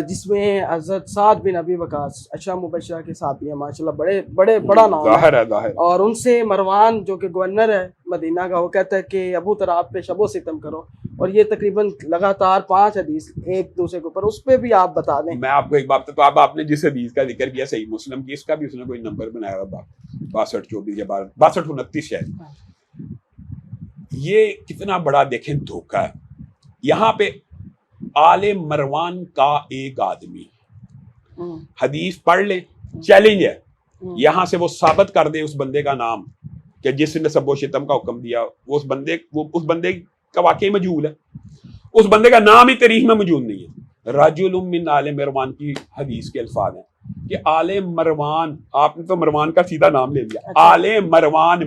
[SPEAKER 1] جس میں حضرت سعد بن ابی وقاص اشرا مبشرہ کے صحابی ہیں ماشاءاللہ, بڑا نام
[SPEAKER 2] ظاہر ہے ظاہر.
[SPEAKER 1] اور ان سے مروان جو کہ گورنر ہے مدینہ کا, وہ کہتا ہے کہ ابو طراب پہ شب و ستم کرو, اور یہ تقریباً لگاتار 5 حدیث ایک دوسرے کے اوپر, اس پہ بھی آپ بتا دیں.
[SPEAKER 2] میں آپ کو ایک بات تو آپ نے جس حدیث کا ذکر کیا صحیح مسلم کی, اس کا بھی اس نے کوئی نمبر بنایا ہوا 62 یا 62 ہے. یہ کتنا بڑا دیکھیں دھوکہ ہے. یہاں پہ آل مروان کا ایک آدمی حدیث پڑھ لے, چیلنج ہے, یہاں سے وہ ثابت کر دے اس بندے کا نام کہ جس نے سب و شتم کا حکم دیا, وہ اس بندے کا واقعی مجہول ہے, اس بندے کا نام ہی تاریخ میں موجود نہیں ہے. رجل من آل مروان کی حدیث کے الفاظ ہیں کہ آل مروان, آپ نے تو مروان کا سیدھا نام لے لیا, آل مروان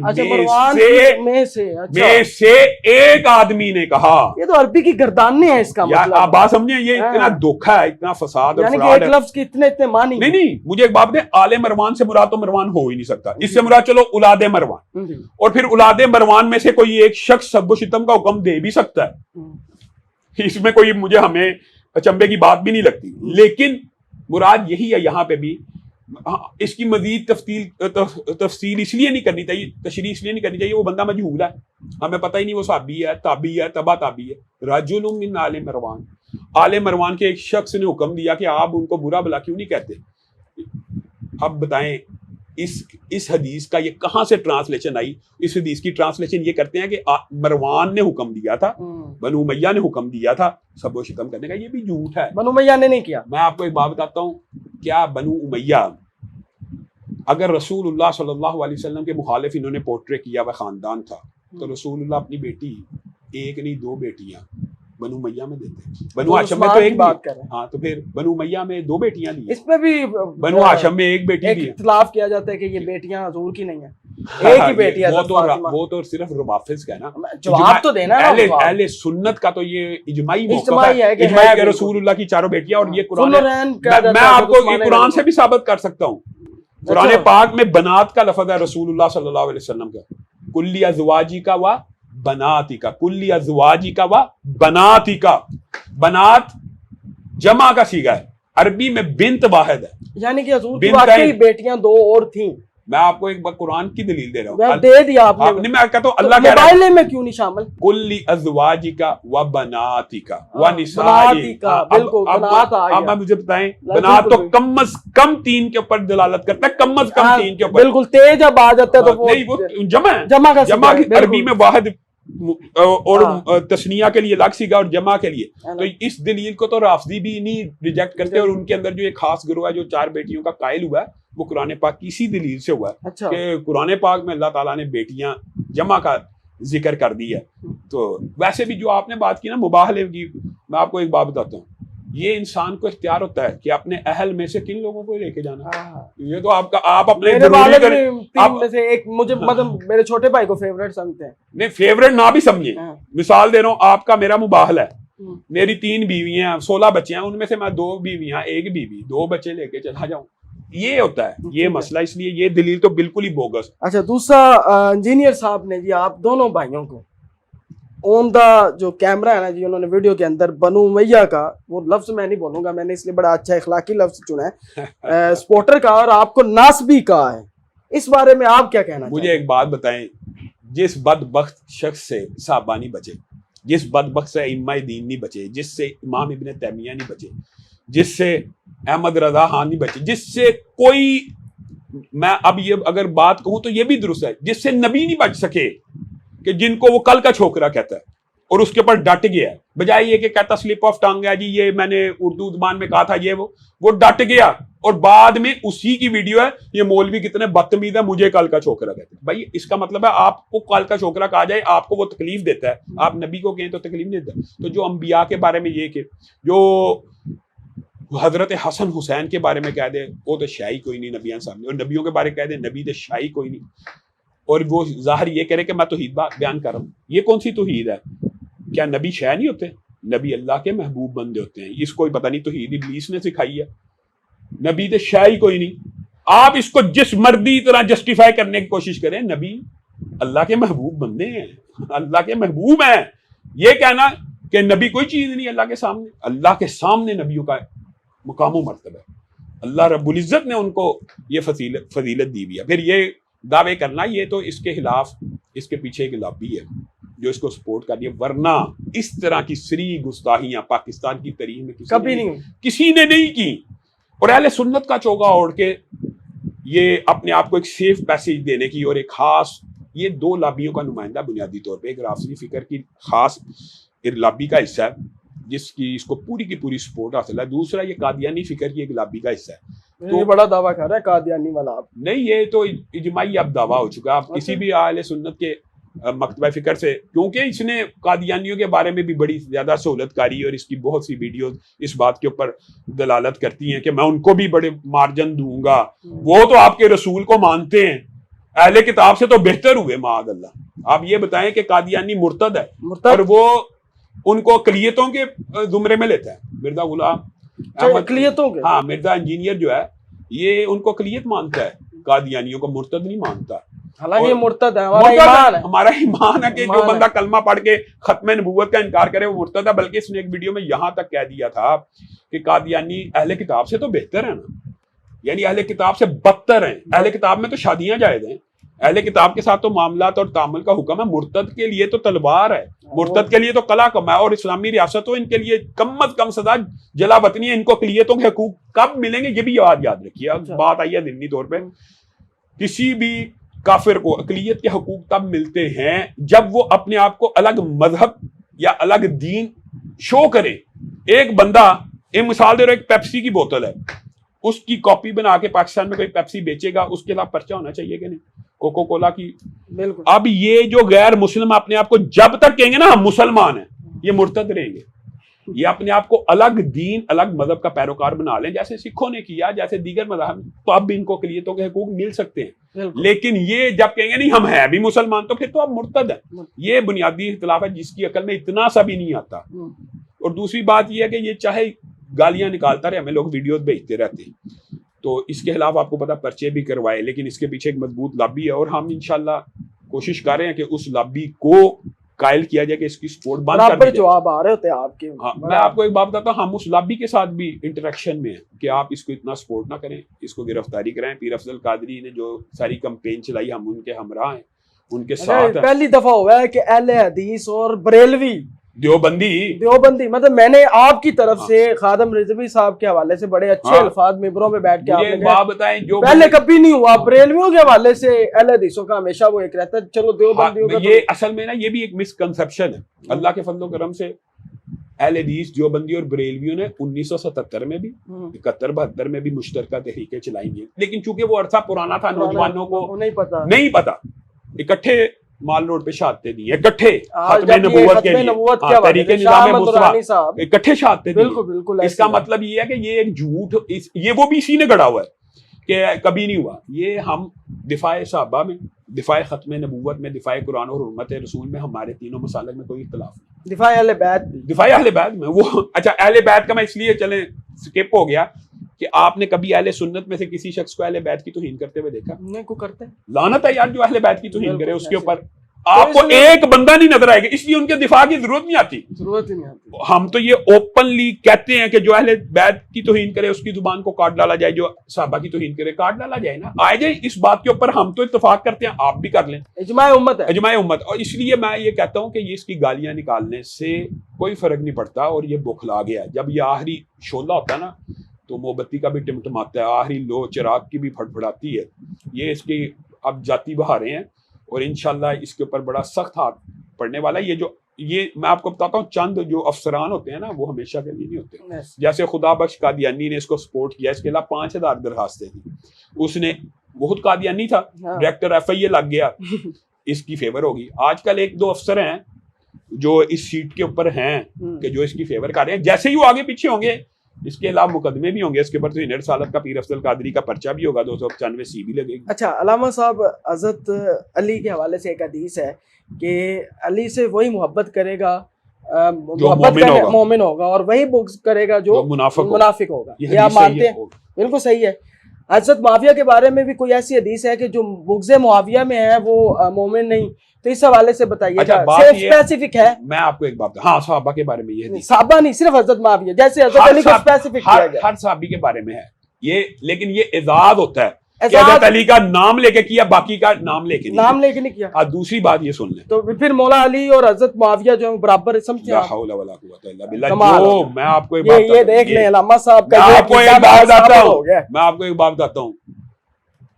[SPEAKER 2] میں سے ایک آدمی نے کہا.
[SPEAKER 1] یہ تو عربی کی گردانیں ہیں, اس کا مطلب
[SPEAKER 2] آپ بات سمجھیں, یہ اتنا دھوکہ ہے, اتنا فساد اور
[SPEAKER 1] یعنی کہ
[SPEAKER 2] فراڈ
[SPEAKER 1] ایک
[SPEAKER 2] ہے.
[SPEAKER 1] لفظ کی اتنے معنی
[SPEAKER 2] نہیں, مجھے ایک بات دیں, آل مروان سے مراد تو مروان ہو ہی نہیں سکتا. اس سے مراد چلو اولاد مروان, اور پھر اولاد مروان میں سے کوئی ایک شخص سب و شتم کا حکم دے بھی سکتا ہے, اس میں کوئی مجھے ہمیں اچنبے کی بات بھی نہیں لگتی. لیکن مراد یہی ہے یہاں پہ بھی. اس کی مزید تفصیل اس لیے نہیں کرنی چاہیے, تشریح اس لیے نہیں کرنی چاہیے, وہ بندہ مجہول ہے, ہمیں پتہ ہی نہیں وہ صحابی ہے, تابعی ہے, تبع تابعی ہے. رجل من آل مروان, آل مروان کے ایک شخص نے حکم دیا کہ آپ ان کو برا بلا کیوں نہیں کہتے. اب بتائیں اس حدیث کا یہ کہاں سے ٹرانسلیشن آئی؟ اس حدیث کی ٹرانسلیشن یہ کرتے ہیں کہ مروان نے حکم دیا تھا, بنو امیہ نے حکم دیا تھا سب و شتم کرنے کا. یہ بھی جھوٹ ہے,
[SPEAKER 1] بنو امیہ نے نہیں کیا.
[SPEAKER 2] میں آپ کو ایک بات بتاتا ہوں, کیا بنو امیہ اگر رسول اللہ صلی اللہ علیہ وسلم کے مخالف انہوں نے پورٹری کیا ہوا خاندان تھا, تو رسول اللہ اپنی بیٹی, ایک نہیں 2 بیٹیاں بنو امیہ میں دیتے. بنو ہاشم میں تو ایک بات کر رہے ہیں, ہاں تو پھر بنو امیہ میں 2 بیٹیاں دی, اس
[SPEAKER 1] پہ بھی
[SPEAKER 2] بنو ہاشم میں 1 بیٹی دی.
[SPEAKER 1] اختلاف کیا جاتا ہے کہ یہ بیٹیاں حضور کی نہیں ہیں, ایک ہی بیٹی ہے.
[SPEAKER 2] وہ تو صرف روافظ کا ہے نا,
[SPEAKER 1] جواب تو دینا نا.
[SPEAKER 2] اہل سنت کا تو یہ اجماعی موقف ہے, اجماعی کہ رسول اللہ کی 4 بیٹیاں. اور یہ قرآن, میں آپ کو یہ قرآن سے بھی ثابت کر سکتا ہوں. قرآن پاک میں بنات کا لفظ ہے رسول اللہ صلی اللہ علیہ وسلم کا, کلی ازواجی کا و بناتی کا, کلی ازواجی کا و بناتی کا. بنات جمع کا صیغہ ہے, عربی میں بنت واحد ہے,
[SPEAKER 1] یعنی کہ حضور کی واقعی بیٹیاں 2 اور تھیں.
[SPEAKER 2] میں آپ کو ایک بار قرآن کی دلیل دے رہا ہوں,
[SPEAKER 1] دے دیا آپ نے.
[SPEAKER 2] میں کہتا ہوں اللہ کہہ رہا ہے
[SPEAKER 1] موبائل میں کیوں نہیں شامل,
[SPEAKER 2] کلی ازواجکا و بناتکا و
[SPEAKER 1] نسائکا. بالکل بنات آ گیا.
[SPEAKER 2] اب مجھے بتائیں, بنات تو کم از کم 3 کے اوپر دلالت کرتا ہے, کم از کم 3 کے اوپر.
[SPEAKER 1] بالکل تیز جب آ جاتا ہے تو وہ
[SPEAKER 2] نہیں, وہ جمع ہے,
[SPEAKER 1] جمع
[SPEAKER 2] کی عربی میں واحد اور تثنیہ کے لیے الگ سیگا اور جمع کے لیے. تو اس دلیل کو تو رافضی بھی نہیں ریجیکٹ کرتے, اور ان کے اندر جو ایک خاص گروہ ہے جو 4 بیٹیوں کا قائل ہوا ہے, وہ قرآن پاک کی اسی دلیل سے ہوا ہے کہ قرآن پاک میں اللہ تعالیٰ نے بیٹیاں جمع کا ذکر کر دی ہے. تو ویسے بھی جو آپ نے بات کی نا مباہلے کی, میں آپ کو ایک بات بتاتا ہوں, یہ انسان کو اختیار ہوتا ہے کہ اپنے اہل میں سے کن لوگوں کو لے کے جانا. یہ تو آپ اپنے
[SPEAKER 1] ایک مجھے مطلب میرے چھوٹے بھائی کو فیورٹ سمجھتے ہیں.
[SPEAKER 2] نہیں, فیورٹ نہ بھی سمجھیں. مثال دے رہا ہوں, آپ کا میرا مباہلہ ہے, میری 3 بیویاں 16 بچے ہیں, ان میں سے میں 2 بیویاں 1 بیوی 2 بچے لے کے چلا جاؤں. یہ ہوتا ہے یہ مسئلہ, اس لیے یہ دلیل تو بالکل ہی بوگس.
[SPEAKER 1] اچھا, دوسرا انجینئر صاحب نے جی آپ دونوں بھائیوں کو آن دا جو کیمرہ ہے نا جی, انہوں نے ویڈیو کے اندر بنو امیہ کا, وہ لفظ میں نہیں بولوں گا, میں نے اس لیے بڑا اچھا اخلاقی لفظ چنا ہے, سپورٹر کا, اور آپ کو ناسبی کہا ہے. اس بارے میں آپ کیا کہنا
[SPEAKER 2] مجھے ایک بات بتائیں, جس بدبخت شخص سے صحابہ نہیں بچے, جس بدبخت سے ائمہ دین نہیں بچے, جس سے امام ابن تیمیہ نہیں بچے, جس سے احمد رضا خان نہیں بچے, جس سے کوئی, میں اب یہ اگر بات کہوں تو یہ بھی درست ہے, جس سے نبی نہیں بچ سکے, کہ جن کو وہ کل کا چھوکرا کہتا ہے اور اس کے اوپر ڈٹ گیا ہے, بجائے یہ کہ کہتا سلپ آف ٹنگ ہے جی, یہ میں نے اردو زبان میں کہا تھا, یہ وہ ڈٹ گیا, اور بعد میں اسی کی ویڈیو ہے, یہ مولوی کتنے بدتمیز ہے, مجھے کل کا چھوکرا کہتے ہیں. بھائی اس کا مطلب ہے آپ کو کل کا چھوکرا کہا جائے, آپ کو وہ تکلیف دیتا ہے, آپ نبی کو کہیں تو تکلیف نہیں دیتا. تو جو انبیاء کے بارے میں یہ کہ جو حضرت حسن حسین کے بارے میں کہہ دے وہ تو شاہی کوئی نہیں نبیان سامنے, اور نبیوں کے بارے میں کہہ دے نبی تو شاہی کوئی نہیں, اور وہ ظاہر یہ کرے کہ میں توحید بیان کر رہا ہوں. یہ کون سی توحید ہے؟ کیا نبی شاہ نہیں ہوتے؟ نبی اللہ کے محبوب بندے ہوتے ہیں. اس کو پتہ نہیں توحید ابلیس نے سکھائی ہے, نبی تو شاہی کوئی نہیں. آپ اس کو جس مردی طرح جسٹیفائی کرنے کی کوشش کریں, نبی اللہ کے محبوب بندے ہیں, اللہ کے محبوب ہیں. یہ کہنا کہ نبی کوئی چیز نہیں اللہ کے سامنے, اللہ کے سامنے نبیوں کا مقام و مرتبہ ہے. اللہ رب العزت نے ان کو یہ فضیلت دی ہوئی ہے. پھر یہ دعوے کرنا, یہ تو اس کے خلاف, اس کے پیچھے ایک لابی ہے جو اس کو سپورٹ کر رہی ہے. ورنہ اس طرح کی سری گستاخیاں پاکستان کی تاریخ میں کسی نے نہیں کی. اور اہل سنت کا چوگا اوڑھ کے یہ اپنے آپ کو ایک سیف پیسیج دینے کی, اور ایک خاص یہ دو لابیوں کا نمائندہ بنیادی طور پہ, ایک رافضی فکر کی خاص لابی کا حصہ ہے جس کی اس کو پوری کی پوری سپورٹ حاصل ہے. دوسرا یہ قادیانی فکر کی ایک لابی کا حصہ ہے.
[SPEAKER 1] تو بڑا دعویٰ کر رہا ہے قادیانی والا. آپ
[SPEAKER 2] نہیں, یہ تو اجماعی اب دعویٰ ہو چکا. آپ کسی بھی اہل سنت کے مکتبہ فکر سے, کیونکہ اس نے قادیانیوں کے بارے میں بھی بڑی زیادہ سہولت کاری, اور اس کی بہت سی ویڈیوز اس بات کے اوپر دلالت کرتی ہیں کہ میں ان کو بھی بڑے مارجن دوں گا. وہ تو آپ کے رسول کو مانتے ہیں, اہل کتاب سے تو بہتر ہوئے معاذ اللہ. آپ یہ بتائیں کہ قادیانی مرتد ہے, اور وہ ان کو اقلیتوں کے زمرے میں لیتا ہے. مرزا غلام
[SPEAKER 1] اقلیتوں کے,
[SPEAKER 2] ہاں, مرزا انجینئر جو ہے یہ ان کو اقلیت مانتا ہے, قادیانیوں کو مرتد نہیں مانتا.
[SPEAKER 1] حالانکہ یہ مرتد ہے,
[SPEAKER 2] ہمارا ایمان ہے کہ جو بندہ کلمہ پڑھ کے ختم نبوت کا انکار کرے وہ مرتد ہے. بلکہ اس نے ایک ویڈیو میں یہاں تک کہہ دیا تھا کہ قادیانی اہل کتاب سے تو بہتر ہے نا, یعنی اہل کتاب سے بدتر ہیں. اہل کتاب میں تو شادیاں جائز ہیں, اہل کتاب کے ساتھ تو معاملات اور تعامل کا حکم ہے. مرتد کے لیے تو تلوار ہے, مرتد کے لیے تو قلعہ کم ہے, اور اسلامی ریاست تو ان کے لیے کم از کم سزا جلا وطنی ہے. ان کو اقلیتوں کے حقوق کب ملیں گے یہ بھی یاد رکھیے. بات آئی ہے ضمنی طور پہ, کسی بھی کافر کو اقلیت کے حقوق تب ملتے ہیں جب وہ اپنے آپ کو الگ مذہب یا الگ دین شو کرے. ایک بندہ, ایک مثال دے رہا, ایک پیپسی کی بوتل ہے, اس کی کاپی بنا کے پاکستان میں کوئی پیپسی بیچے گا, اس کے خلاف پرچہ ہونا چاہیے کہ نہیں؟ کوکو کولا کی.
[SPEAKER 1] بالکل.
[SPEAKER 2] اب یہ جو غیر مسلم اپنے آپ کو جب تک کہیں گے نا ہم مسلمان ہیں, یہ مرتد رہیں گے. یہ اپنے آپ کو الگ دین الگ مذہب کا پیروکار بنا لیں جیسے سکھوں نے کیا, جیسے دیگر مذاہب, تو اب بھی ان کو اقلیتوں کے حقوق مل سکتے ہیں. لیکن یہ جب کہیں گے نہیں ہم ہیں بھی مسلمان, تو پھر تو اب مرتد ہے. یہ بنیادی اختلاف ہے جس کی عقل میں اتنا سا بھی نہیں آتا. اور دوسری بات یہ ہے کہ یہ چاہے گالیاں نکالتا رہے, ہمیں لوگ ویڈیوز بھیجتے رہتے ہیں, تو اس کے خلاف آپ کو پتا پرچے بھی کروائے, لیکن اس کے پیچھے ایک مضبوط لابی ہے. اور ہم انشاءاللہ کوشش کر رہے ہیں کہ اس لابی کو قائل کیا جائے کہ اس کی سپورٹ بند کر دی جائے.
[SPEAKER 1] جواب آ رہے ہوتے ہیں آپ کے.
[SPEAKER 2] میں آپ کو ایک بات بتاتا ہوں, ہم اس لابی کے ساتھ بھی انٹریکشن میں ہیں کہ آپ اس کو اتنا سپورٹ نہ کریں, اس کو گرفتاری کریں. پیر افضل قادری نے جو ساری کمپین چلائی, ہم ان کے ہمراہ ہیں, ان کے ساتھ.
[SPEAKER 1] پہلی دفعہ ہوا ہے کہ اہل حدیث اور بریلوی
[SPEAKER 2] دیوبندی
[SPEAKER 1] مطلب میں نے آپ کی طرف سے خادم رضوی صاحب کے حوالے سے بڑے اچھے الفاظ ممبروں پہ بیٹھ کے آپ نے
[SPEAKER 2] بات بتائیں, جو
[SPEAKER 1] پہلے کبھی نہیں ہوا. بریلویوں کے حوالے سے اہل حدیثوں کا ہمیشہ وہ ایک رہتا ہے, چلو دیوبندیوں کا
[SPEAKER 2] یہ اصل میں نا یہ بھی ایک مسکنسپشن ہے. اللہ کے فضل و کرم سے اہل حدیث دیوبندی اور بریلویوں نے 1977 میں بھی 71-72 میں بھی مشترکہ تحریکیں چلائی ہیں, لیکن چونکہ وہ عرصہ پرانا تھا, نوجوانوں کو نہیں پتا, اکٹھے مال روڈ پہ شہادتیں دی, اکٹھے ختم نبوت کے لیے تحریک نظام مصطفیٰ اکٹھے شہادتیں دی. اس کا مطلب یہ ہے کہ یہ ایک جھوٹ, یہ وہ بھی اسی نے گڑا ہوا ہے کہ کبھی نہیں ہوا. یہ ہم دفاع صحابہ میں, دفاع ختم نبوت میں, دفاع قرآن اور حرمت رسول میں ہمارے تینوں مسالک میں کوئی اختلاف نہیں.
[SPEAKER 1] دفاع اہل بیت,
[SPEAKER 2] دفاع اہل بیت میں وہ اچھا اہل بیت کا میں اس لیے چلیں سکپ ہو گیا کہ آپ نے کبھی اہل سنت میں سے کسی شخص کو اہل بیت کی توہین کرتے ہوئے دیکھا؟
[SPEAKER 1] نہیں کو کرتے.
[SPEAKER 2] لعنت ہے یار جو اہل بیت کی توہین کرے, اس کے اوپر آپ کو ایک بندہ نہیں نظر آئے گا, اس لیے ان کے دفاع کی ضرورت نہیں آتی. ہم تو یہ اوپنلی کہتے ہیں کہ جو اہل بیت کی توہین کرے اس کی زبان کو کاٹ ڈالا جائے, جو صحابہ کی توہین کرے کاٹ ڈالا جائے نا. آئے جائے اس بات کے اوپر, ہم تو اتفاق کرتے ہیں, آپ بھی کر لیں.
[SPEAKER 1] اجماع امت ہے,
[SPEAKER 2] اجماع امت. اور اس لیے میں یہ کہتا ہوں کہ یہ اس کی گالیاں نکالنے سے کوئی فرق نہیں پڑتا, اور یہ بخلا گیا. جب یہ آخری شعلہ ہوتا ہے نا تو موم بتی کا بھی ٹمٹماتا ہے, آخری لو چراغ کی بھی پھڑپھڑاتی ہے. یہ اس کی اب جاتی بہاریں ہیں, اور انشاءاللہ اس کے اوپر بڑا سخت ہاتھ پڑنے والا ہے. یہ میں آپ کو بتاتا ہوں, چند جو افسران ہوتے ہیں نا وہ ہمیشہ کے لیے نہیں ہوتے. جیسے خدا بخش قادیانی نے اس کو سپورٹ کیا, اس کے علاوہ 5000 درخواستیں تھیں. اس نے بہت قادیانی تھا, ڈائریکٹر ایف آئی اے لگ گیا, اس کی فیور ہوگی. آج کل 1-2 افسر ہیں جو اس سیٹ کے اوپر ہیں کہ جو اس کی فیور کر رہے ہیں. جیسے ہی وہ آگے پیچھے ہوں گے, اس کے علاوہ مقدمے بھی ہوں گے, اس کے اوپر تو انر سالت کا پیر افضل قادری کا پرچہ بھی ہوگا, 295 سی بھی لگے گی.
[SPEAKER 1] اچھا علامہ صاحب, حضرت علی کے حوالے سے ایک حدیث ہے کہ علی سے وہی محبت کرے گا محبت مومن ہوگا اور وہی بغض کرے گا جو منافق ہوگا. یہ آپ مانتے ہیں؟ بالکل صحیح ہے. حضرت معاویہ کے بارے میں بھی کوئی ایسی حدیث ہے کہ جو بغض معاویہ میں ہے وہ مومن نہیں؟ تو اس حوالے سے بتائیے گا. اسپیسیفک ہے.
[SPEAKER 2] میں آپ کو ایک بات ہاں صحابہ کے بارے میں یہ
[SPEAKER 1] صحابہ نہیں صرف حضرت معاویہ جیسے حضرت علی کو اسپیسیفک کیا گیا.
[SPEAKER 2] ہر صحابی کے بارے میں ہے یہ, لیکن یہ اعزاز ہوتا ہے کہ حضرت علی کا نام لے کے کیا, باقی کا نام لے کے نہیں کیا. دوسری بات یہ سن لیں تو
[SPEAKER 1] پھر مولا علی اور حضرت معاویہ جو برابر سمجھتے ہیں.
[SPEAKER 2] لا حول ولا قوت الا باللہ. جو میں آپ کو
[SPEAKER 1] یہ دیکھ لیں علامہ صاحب کا,
[SPEAKER 2] میں آپ کو ایک بات بتاتا ہوں.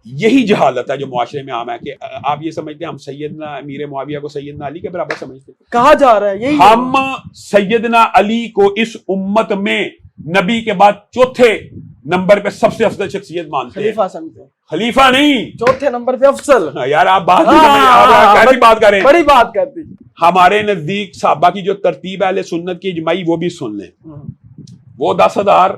[SPEAKER 2] یہی جہالت ہے جو معاشرے میں عام ہے کہ آپ یہ سمجھتے ہیں ہم سیدنا امیر معاویہ کو سیدنا علی کے برابر سمجھتے ہیں.
[SPEAKER 1] کہا جا رہا ہے یہی
[SPEAKER 2] ہم سیدنا علی کو اس امت میں نبی کے بعد چوتھے نمبر پہ سب سے افضل شخصیت مانتے ہیں.
[SPEAKER 1] خلیفہ سمجھتے ہیں.
[SPEAKER 2] خلیفہ نہیں,
[SPEAKER 1] چوتھے نمبر پہ افضل.
[SPEAKER 2] یار آپ بات کیسی بات کریں,
[SPEAKER 1] بڑی بات کرتی.
[SPEAKER 2] ہمارے نزدیک صحابہ کی جو ترتیب ہے اہل سنت کی اجماعی وہ بھی سن لیں. وہ 10,000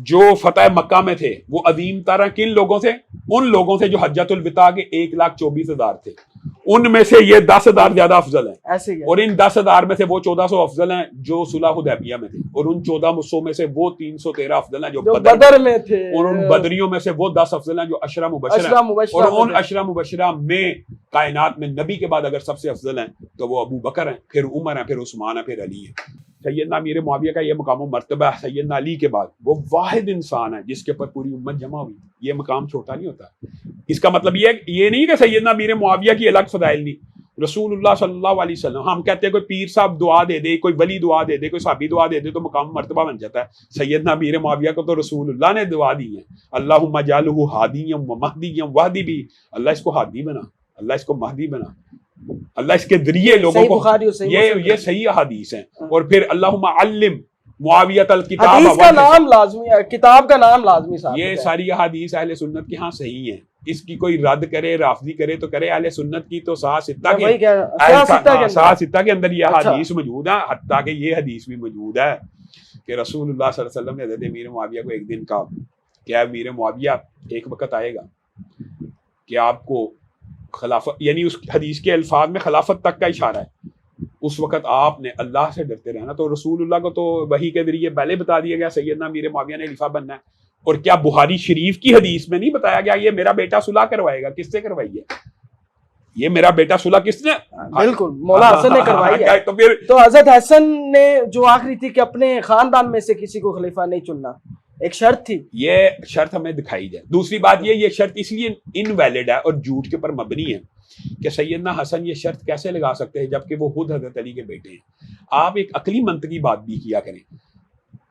[SPEAKER 2] جو فتح مکہ میں تھے وہ عظیم ترین کن لوگوں سے؟ ان لوگوں سے جو حجۃ الوداع کے 1,24,000 تھے. ان میں سے یہ 10,000 زیادہ افضل ہیں, اور ان 10,000 میں سے وہ 1,400 افضل ہیں جو صلح حدیبیہ میں تھے, اور ان 1,400 میں سے وہ 313 افضل ہیں جو بدر
[SPEAKER 1] میں تھے,
[SPEAKER 2] اور ان بدریوں میں سے وہ 10 افضل ہیں جو عشرہ مبشرہ ہیں. اور ان عشرہ مبشرہ میں کائنات میں نبی کے بعد اگر سب سے افضل ہیں تو وہ ابو بکر ہیں, پھر عمر ہیں, پھر عثمان ہیں, پھر علی ہے. سیدنا امیر معاویہ کا یہ مقام و مرتبہ ہے سیدنا علی کے بعد. وہ واحد انسان ہے جس کے پر پوری امت جمع ہوئی. یہ مقام چھوٹا نہیں ہوتا. اس کا مطلب یہ نہیں کہ سیدنا امیر معاویہ کی الگ فضائل نہیں. رسول اللہ صلی اللہ علیہ وسلم, ہم کہتے ہیں کوئی پیر صاحب دعا دے دے, کوئی ولی دعا دے دے, کوئی صحابی دعا دے دے تو مقام مرتبہ بن جاتا ہے. سیدنا امیر معاویہ کو تو رسول اللہ نے دعا دی ہے, اللہم اجعلہ ہادیا ومہدیا واہدی بھی, اللہ اس کو ہادی بنا, اللہ اس کو مہدی بنا, اللہ اس کے ذریعے لوگوں کو, یہ صحیح احادیث ہیں. اور پھر اللہم علم معاویۃ الکتاب,
[SPEAKER 1] حدیث کا نام لازمی ہے, کتاب کا نام لازمی صاحب.
[SPEAKER 2] یہ ساری احادیث اہل سنت کے ہاں صحیح ہیں. اس کی کوئی رد کرے رافضی کرے تو کرے, اہل سنت کی تو صحاح ستہ کے اندر یہ حدیث موجود ہے. حتیٰ کہ یہ حدیث بھی موجود ہے کہ رسول اللہ صلی اللہ علیہ وسلم نے حضرت امیر معاویہ کو ایک دن کہا کہ امیر معاویہ ایک وقت آئے گا کہ آپ کو خلافت, یعنی اس حدیث کے الفاظ میں خلافت تک کا اشارہ ہے, اس وقت آپ نے اللہ سے ڈرتے رہنا. تو رسول اللہ کو تو وحی کے ذریعے پہلے بتا دیا گیا سیدنا امیر معاویہ نے خلیفہ بننا ہے. اور کیا بخاری شریف کی حدیث میں نہیں بتایا گیا یہ میرا بیٹا صلح کروائے گا؟ کس سے کروائی ہے یہ میرا بیٹا صلح؟ کس نے؟
[SPEAKER 1] بالکل مولا حسن نے کروائی ہے. تو حضرت حسن نے جو آخری تھی کہ اپنے خاندان میں سے کسی کو خلیفہ نہیں چننا, ایک شرط تھی. یہ
[SPEAKER 2] شرط ہمیں دکھائی جائے. دوسری بات یہ شرط اس لیے انویلڈ ہے اور جھوٹ کے اوپر مبنی ہے کہ سیدنا حسن یہ شرط کیسے لگا سکتے ہیں جبکہ وہ خود حضرت علی کے بیٹے ہیں. آپ ایک عقلی منطقی بات بھی کیا کریں.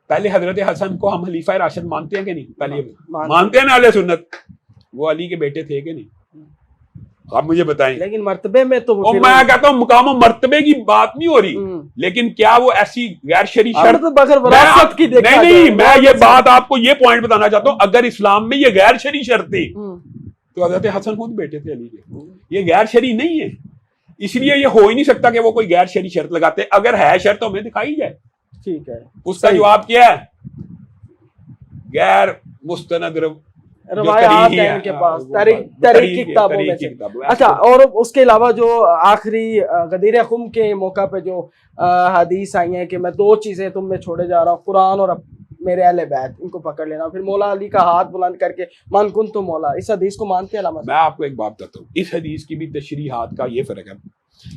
[SPEAKER 2] پہلے حضرت حسن کو ہم خلیفہ راشد مانتے ہیں کہ نہیں؟ پہلے مانتے ہیں نا اہل سنت. وہ علی کے بیٹے تھے کہ نہیں؟ آپ مجھے بتائیں.
[SPEAKER 1] لیکن مرتبے میں تو
[SPEAKER 2] میں کہتا ہوں مقام و مرتبے کی بات نہیں ہو رہی, لیکن کیا وہ ایسی غیر شرعی شرط؟ نہیں, میں یہ بات آپ کو یہ پوائنٹ بتانا چاہتا ہوں, اگر اسلام میں یہ غیر شرعی شرط تھی تو حضرت حسن خود بیٹے تھے علی کے. یہ غیر شرعی نہیں ہے, اس لیے یہ ہو ہی نہیں سکتا کہ وہ کوئی غیر شرعی شرط لگاتے. اگر ہے شرط تو ہمیں دکھائی جائے.
[SPEAKER 1] ٹھیک ہے,
[SPEAKER 2] اس کا جواب کیا ہے؟ غیر مستند
[SPEAKER 1] روایات ہیں ان کے پاس تاریخ کی کتابوں میں سے. اچھا, اور اس کے علاوہ جو آخری غدیر خم کے موقع پہ جو حدیث آئی ہیں کہ میں 2 چیزیں تم میں چھوڑے جا رہا ہوں, قرآن اور میرے اہل بیت, ان کو پکڑ لینا. پھر مولا علی کا ہاتھ بلند کر کے من کن تو مولا, اس حدیث کو مانتے ہیں علامہ؟
[SPEAKER 2] میں آپ کو ایک بات بتاتا ہوں, اس حدیث کی بھی تشریحات کا یہ فرق ہے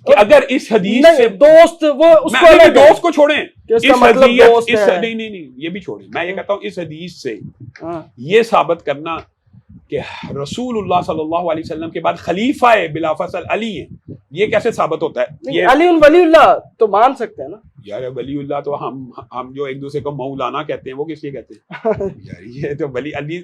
[SPEAKER 2] کہ اگر اس حدیث سے
[SPEAKER 1] دوست وہ اس کو
[SPEAKER 2] دوست کو چھوڑیں,
[SPEAKER 1] نہیں
[SPEAKER 2] یہ بھی چھوڑیں. میں یہ کہتا ہوں اس حدیث سے یہ ثابت کرنا کہ رسول اللہ صلی اللہ علیہ وسلم کے بعد خلیفہ بلا فصل علی ہیں, یہ کیسے ثابت ہوتا ہے؟
[SPEAKER 1] علی ولی اللہ تو مان سکتے ہیں نا
[SPEAKER 2] یار. ولی اللہ تو ہم جو ایک دوسرے کو مولانا کہتے ہیں وہ کس لیے کہتے ہیں یار؟ یہ تو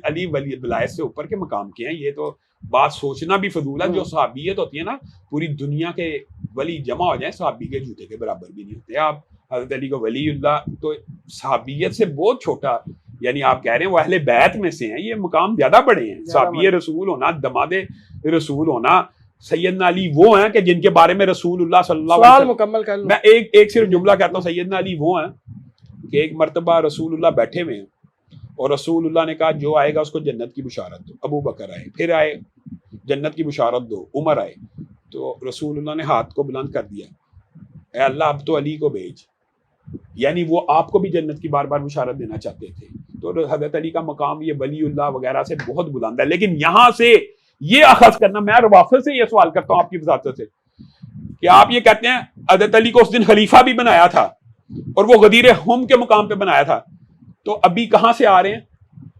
[SPEAKER 2] علی ولی ولایت سے اوپر کے مقام کے ہیں. یہ تو بات سوچنا بھی فضول ہے. جو صحابیت ہوتی ہے نا, پوری دنیا کے ولی جمع ہو جائیں صحابی کے جوتے کے برابر بھی نہیں ہوتے. آپ حضرت علی کو ولی اللہ تو صحابیت سے بہت چھوٹا, یعنی آپ کہہ رہے ہیں وہ اہل بیت میں سے ہیں, یہ مقام زیادہ بڑے ہیں. صحابی رسول ہونا, دماد رسول ہونا. سیدنا علی وہ ہیں کہ جن کے بارے میں رسول اللہ صلی اللہ علیہ وسلم
[SPEAKER 1] مکمل کر لوں.
[SPEAKER 2] میں ایک صرف جملہ کہتا ہوں. سیدنا علی وہ ہیں کہ ایک مرتبہ رسول اللہ بیٹھے ہوئے ہیں اور رسول اللہ نے کہا جو آئے گا اس کو جنت کی بشارت دو. ابو بکر آئے, پھر آئے جنت کی بشارت دو, عمر آئے, تو رسول اللہ نے ہاتھ کو بلند کر دیا اے اللہ اب تو علی کو بھیج، یعنی وہ آپ کو بھی جنت کی بار بار بشارت دینا چاہتے تھے. تو حضرت علی کا مقام یہ ولی اللہ وغیرہ سے بہت بلند ہے. لیکن یہاں سے یہ اخذ کرنا، میں روافض سے یہ سوال کرتا ہوں آپ کی وضاحت سے کہ آپ یہ کہتے ہیں حضرت علی کو اس دن خلیفہ بھی بنایا تھا اور وہ غدیر ہم کے مقام پہ بنایا تھا، تو ابھی کہاں سے آ رہے ہیں؟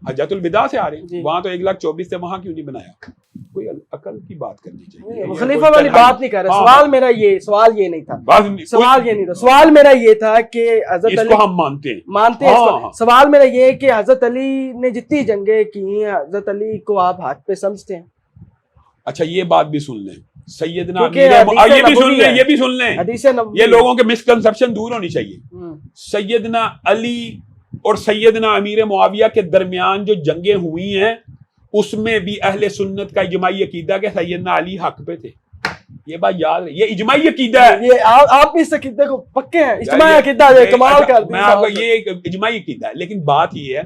[SPEAKER 2] حجۃ الوداع سے آ رہے ہیں. وہاں تو 1,24,000 تھے، وہاں کیوں نہیں بنایا؟ کوئی عقل کی بات کرنی چاہیے.
[SPEAKER 1] خلیفہ والی بات نہیں کر رہا. سوال میرا سوال یہ نہیں تھا. سوال میرا یہ تھا کہ حضرت علی
[SPEAKER 2] کو ہم مانتے
[SPEAKER 1] ہیں. سوال میرا یہ کہ حضرت علی نے جتنی جنگیں کی ہیں، حضرت علی کو آپ حق پہ سمجھتے ہیں؟
[SPEAKER 2] اچھا یہ بات بھی سن لیں سیدنا یہ بھی سن لیں یہ لوگوں کے مسکنسپشن دور ہونی چاہیے. سیدنا علی اور سیدنا امیر معاویہ کے درمیان جو جنگیں ہوئی ہیں اس میں بھی اہل سنت کا اجماعی عقیدہ کہ سیدنا علی حق پہ تھے. یہ بات یاد ہے، یہ اجماعی عقیدہ ہے.
[SPEAKER 1] یہ آپ اس عقیدے کو پکے ہیں؟ اجماعی عقیدہ ہے، کمال کر دیا.
[SPEAKER 2] میں آپ کو یہ اجماعی عقیدہ ہے، لیکن بات یہ ہے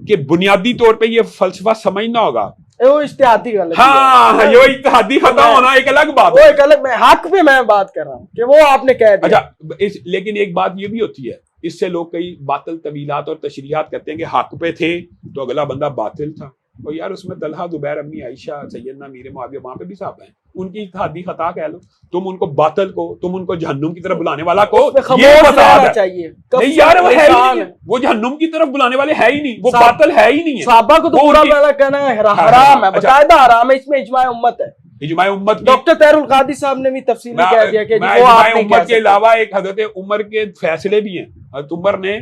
[SPEAKER 2] کہ بنیادی طور پہ یہ فلسفہ سمجھنا ہوگا.
[SPEAKER 1] وہ اجتہادی غلطی ہے.
[SPEAKER 2] ہاں یہ اجتہادی خطا ہونا ایک الگ بات ہے.
[SPEAKER 1] وہ ایک الگ حق پہ میں بات کر رہا ہوں کہ وہ آپ نے کہہ دیا.
[SPEAKER 2] اچھا لیکن ایک بات یہ بھی ہوتی ہے، اس سے لوگ کئی باطل طویلات اور تشریحات کرتے ہیں کہ حق پہ تھے تو اگلا بندہ باطل تھا. اور یار اس میں طلحہ، زبیر، امی عائشہ، سیدنا امیر معاویہ وہاں پہ بھی صحابہ ہیں. ان کی اجتہادی خطا کہہ لو. تم ان کو باطل کو، تم ان کو جہنم کی طرف بلانے والا کو یہ فساد ہے. نہیں یار وہ ہے ہی نہیں، وہ جہنم کی طرف بلانے والے ہے ہی نہیں، وہ باطل ہے ہی نہیں ہے.
[SPEAKER 1] صحابہ کو تو پورا والا کہنا ہے حرام ہے، باقاعدہ حرام ہے. اس میں اجماع امت ہے.
[SPEAKER 2] اجماع امت
[SPEAKER 1] ڈاکٹر طاہر القادری صاحب نے بھی تفصیلی کہہ دیا کہ
[SPEAKER 2] اجماع امت کے علاوہ ایک حضرت عمر کے فیصلے بھی ہیں. حضرت عمر نے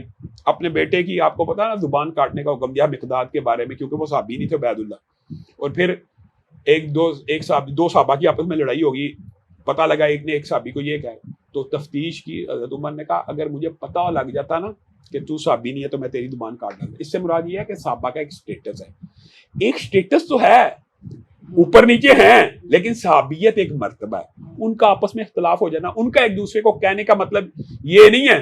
[SPEAKER 2] اپنے بیٹے کی، آپ کو پتا نا، زبان کاٹنے کا حکم دیا مقداد کے بارے میں، کیونکہ وہ صحابی نہیں تھے عبید اللہ. اور پھر دو صحابہ کی آپس میں لڑائی ہوگی، پتہ لگا ایک نے ایک صحابی کو یہ کہا تو تفتیش کی. حضرت عمر نے کہا اگر مجھے پتہ لگ جاتا نا کہ تو صحابی نہیں ہے تو میں تیری زبان کاٹ ڈالتا. اس سے مراد یہ ہے کہ صحابہ کا ایک سٹیٹس ہے. ایک سٹیٹس تو ہے، اوپر نیچے ہیں، لیکن صحابیت ایک مرتبہ ہے. ان کا آپس میں اختلاف ہو جانا، ان کا ایک دوسرے کو کہنے کا مطلب یہ نہیں ہے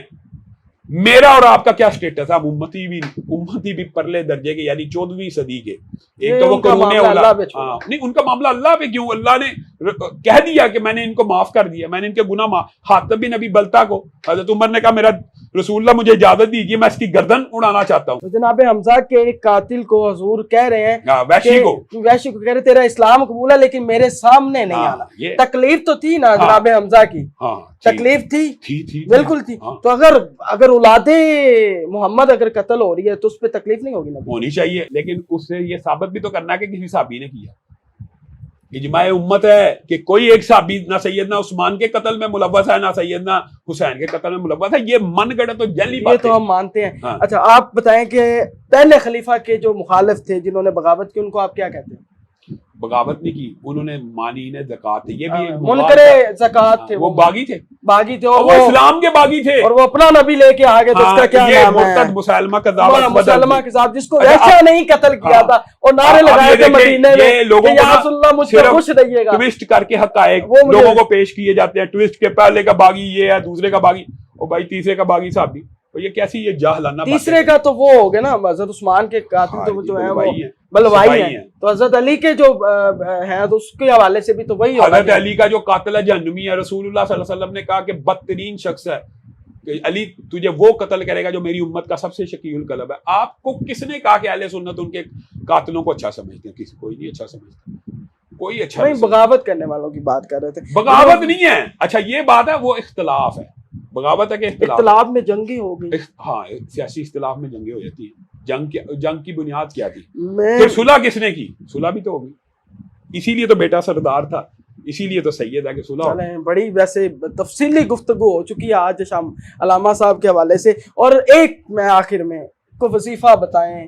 [SPEAKER 2] میرا اور آپ کا کیا سٹیٹس ہے. ہم امتی بھی پرلے درجے کے، یعنی 14ویں صدی کے. ایک تو وہ قرون اولا، نہیں ان کا معاملہ اللہ پہ کیوں؟ اللہ نے کہہ دیا کہ میں نے ان کو معاف کر دیا، میں نے ان کے گناہ معاف. حاتب بن ابی بلتہ کو حضرت عمر نے کہا میرا رسول اللہ مجھے اجازت دیجیے، میں اس کی گردن اڑانا چاہتا ہوں.
[SPEAKER 1] جناب حمزہ کے ایک قاتل کو حضور کہہ رہے ہیں،
[SPEAKER 2] وحشی کو
[SPEAKER 1] کہہ رہے تیرا اسلام قبول ہے لیکن میرے سامنے نہیں آنا. تکلیف تو تھی نا جناب حمزہ کی، تکلیف تھی، بالکل تھی. تو اگر اولاد محمد اگر قتل ہو رہی ہے تو اس پہ تکلیف نہیں ہوگی نا؟ ہونی
[SPEAKER 2] چاہیے، لیکن اس سے یہ ثابت بھی تو کرنا ہے کہ کسی صحابی نے کیا. اجماع امت ہے کہ کوئی ایک صحابی نہ سیدنا عثمان کے قتل میں ملوث ہے، نہ سیدنا حسین کے قتل میں ملوث ہے. یہ من گڑت تو جعلی بات ہے، یہ
[SPEAKER 1] تو ہم مانتے ہیں. اچھا آپ بتائیں کہ پہلے خلیفہ کے جو مخالف تھے جنہوں نے بغاوت کی، ان کو آپ کیا کہتے ہیں؟
[SPEAKER 2] بغاوت نہیں کی انہوں نے، مانی نے زکات تھی. یہ بھی
[SPEAKER 1] منکر زکات تھے،
[SPEAKER 2] وہ باغی تھے،
[SPEAKER 1] وہ
[SPEAKER 2] اسلام کے باغی تھے،
[SPEAKER 1] اور وہ اپنا نبی لے کے آگے. تو اس کا کیا نام ہے؟
[SPEAKER 2] مرتد مسلمہ کذاب،
[SPEAKER 1] جس کو ویسا نہیں قتل کیا تھا اور نعرے لگائے تھے مدینے میں کہ یا رسول اللہ مجھ سے خوش رہیے گا.
[SPEAKER 2] ٹویسٹ کر کے حقائق لوگوں کو پیش کیے جاتے ہیں. ٹویسٹ کے پہلے کا باغی یہ ہے، دوسرے کا باغی اور بھائی تیسرے کا باغی صحابی. یہ کیسی یہ جاہلانہ؟
[SPEAKER 1] تیسرے کا تو وہ ہو گیا نا حضرت عثمان کے قاتل، تو جو ہے وہ بلوائی ہیں. تو حضرت علی کے جو ہیں تو اس کے حوالے سے بھی تو وہی ہوگا.
[SPEAKER 2] حضرت علی کا جو قاتل ہے جہنمی ہے. رسول اللہ صلی اللہ علیہ وسلم نے کہا کہ بدترین شخص ہے کہ علی تجھے وہ قتل کرے گا جو میری امت کا سب سے شقی القلب ہے. آپ کو کس نے کہا کہ اہل سنت ان کے قاتلوں کو اچھا سمجھتے ہیں؟ کوئی نہیں اچھا سمجھتا، کوئی اچھا نہیں.
[SPEAKER 1] بغاوت کرنے والوں کی بات کر رہے تھے.
[SPEAKER 2] بغاوت نہیں ہے. اچھا یہ بات ہے، وہ اختلاف ہے. بغاوت ہے کہ
[SPEAKER 1] اختلاف میں جنگیں ہو گئی.
[SPEAKER 2] ہاں سیاسی اختلاف میں جنگیں ہو جاتی ہیں. جنگ کی بنیاد کیا تھی؟ پھر صلح کس نے کی؟ صلح بھی تو ہوگی. اسی لیے تو بیٹا سردار تھا، اسی لیے تو سید ہے کہ صلح.
[SPEAKER 1] بڑی ویسے تفصیلی گفتگو ہو چکی ہے آج شام علامہ صاحب کے حوالے سے. اور ایک میں آخر میں کو وظیفہ بتائیں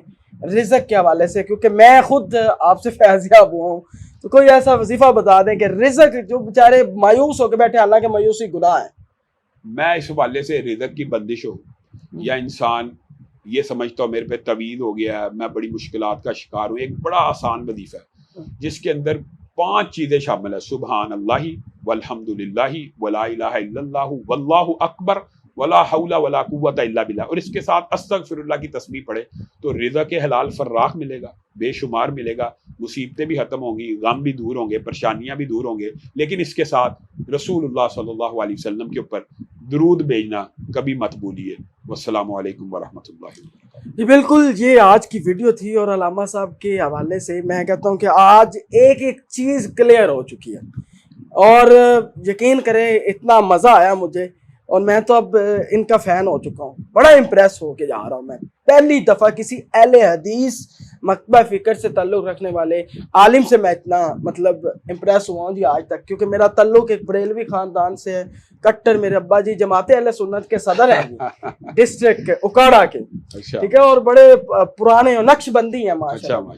[SPEAKER 1] رزق کے حوالے سے، کیونکہ میں خود آپ سے فیضیاب ہوا ہوں، تو کوئی ایسا وظیفہ بتا دیں کہ رزق جو بیچارے مایوس ہو کے بیٹھے، حالانکہ مایوسی گناہ ہے.
[SPEAKER 2] میں اس حوالے سے رزق کی بندش ہو یا انسان یہ سمجھتا ہوں میرے پہ طویل ہو گیا ہے، میں بڑی مشکلات کا شکار ہوں. ایک بڑا آسان وظیفہ ہے جس کے اندر 5 چیزیں شامل ہیں: سبحان اللہ والحمد للہ ولا الہ الا اللہ واللہ اکبر ولا حول ولا قوت الا باللہ، اور اس کے ساتھ استغفر اللہ کی تسبیح پڑھے تو رزق حلال فراخ ملے گا، بے شمار ملے گا، مصیبتیں بھی ختم ہوں گی، غم بھی دور ہوں گے، پریشانیاں بھی دور ہوں گے، لیکن اس کے ساتھ رسول اللہ صلی اللہ علیہ وسلم کے اوپر درود بھیجنا کبھی مت بھولیے۔ والسلام علیکم ورحمۃ اللہ وبرکاتہ۔
[SPEAKER 1] جی بالکل، یہ آج کی ویڈیو تھی، اور علامہ صاحب کے حوالے سے میں کہتا ہوں کہ آج ایک ایک چیز کلیئر ہو چکی ہے، اور یقین کریں اتنا مزہ آیا مجھے، اور میں تو اب ان کا فین ہو چکا ہوں، بڑا امپریس ہو کے جا رہا ہوں۔ میں پہلی دفعہ کسی اہل حدیث مکتبہ فکر سے تعلق رکھنے والے عالم سے میں اتنا مطلب امپریس ہوا ہوں جی آج تک، کیونکہ میرا تعلق ایک بریلوی خاندان سے ہے، کٹر میرے ابا جی جماعت اہل سنت کے صدر ہیں ڈسٹرکٹ کے اکاڑا کے، ٹھیک ہے، اور بڑے پرانے نقش بندی ہیں ماشاءاللہ۔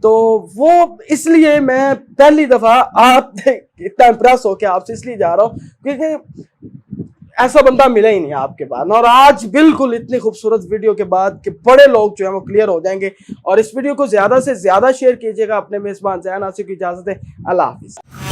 [SPEAKER 1] تو وہ اس لیے میں پہلی دفعہ آپ اتنا امپریس ہو کے آپ سے اس لیے جا رہا ہوں کیونکہ ایسا بندہ ملا ہی نہیں آپ کے بعد، اور آج بالکل اتنی خوبصورت ویڈیو کے بعد کہ بڑے لوگ جو ہیں وہ کلیئر ہو جائیں گے۔ اور اس ویڈیو کو زیادہ سے زیادہ شیئر کیجیے گا۔ اپنے میزبان زیان آصف کی اجازت ہے، اللہ حافظ۔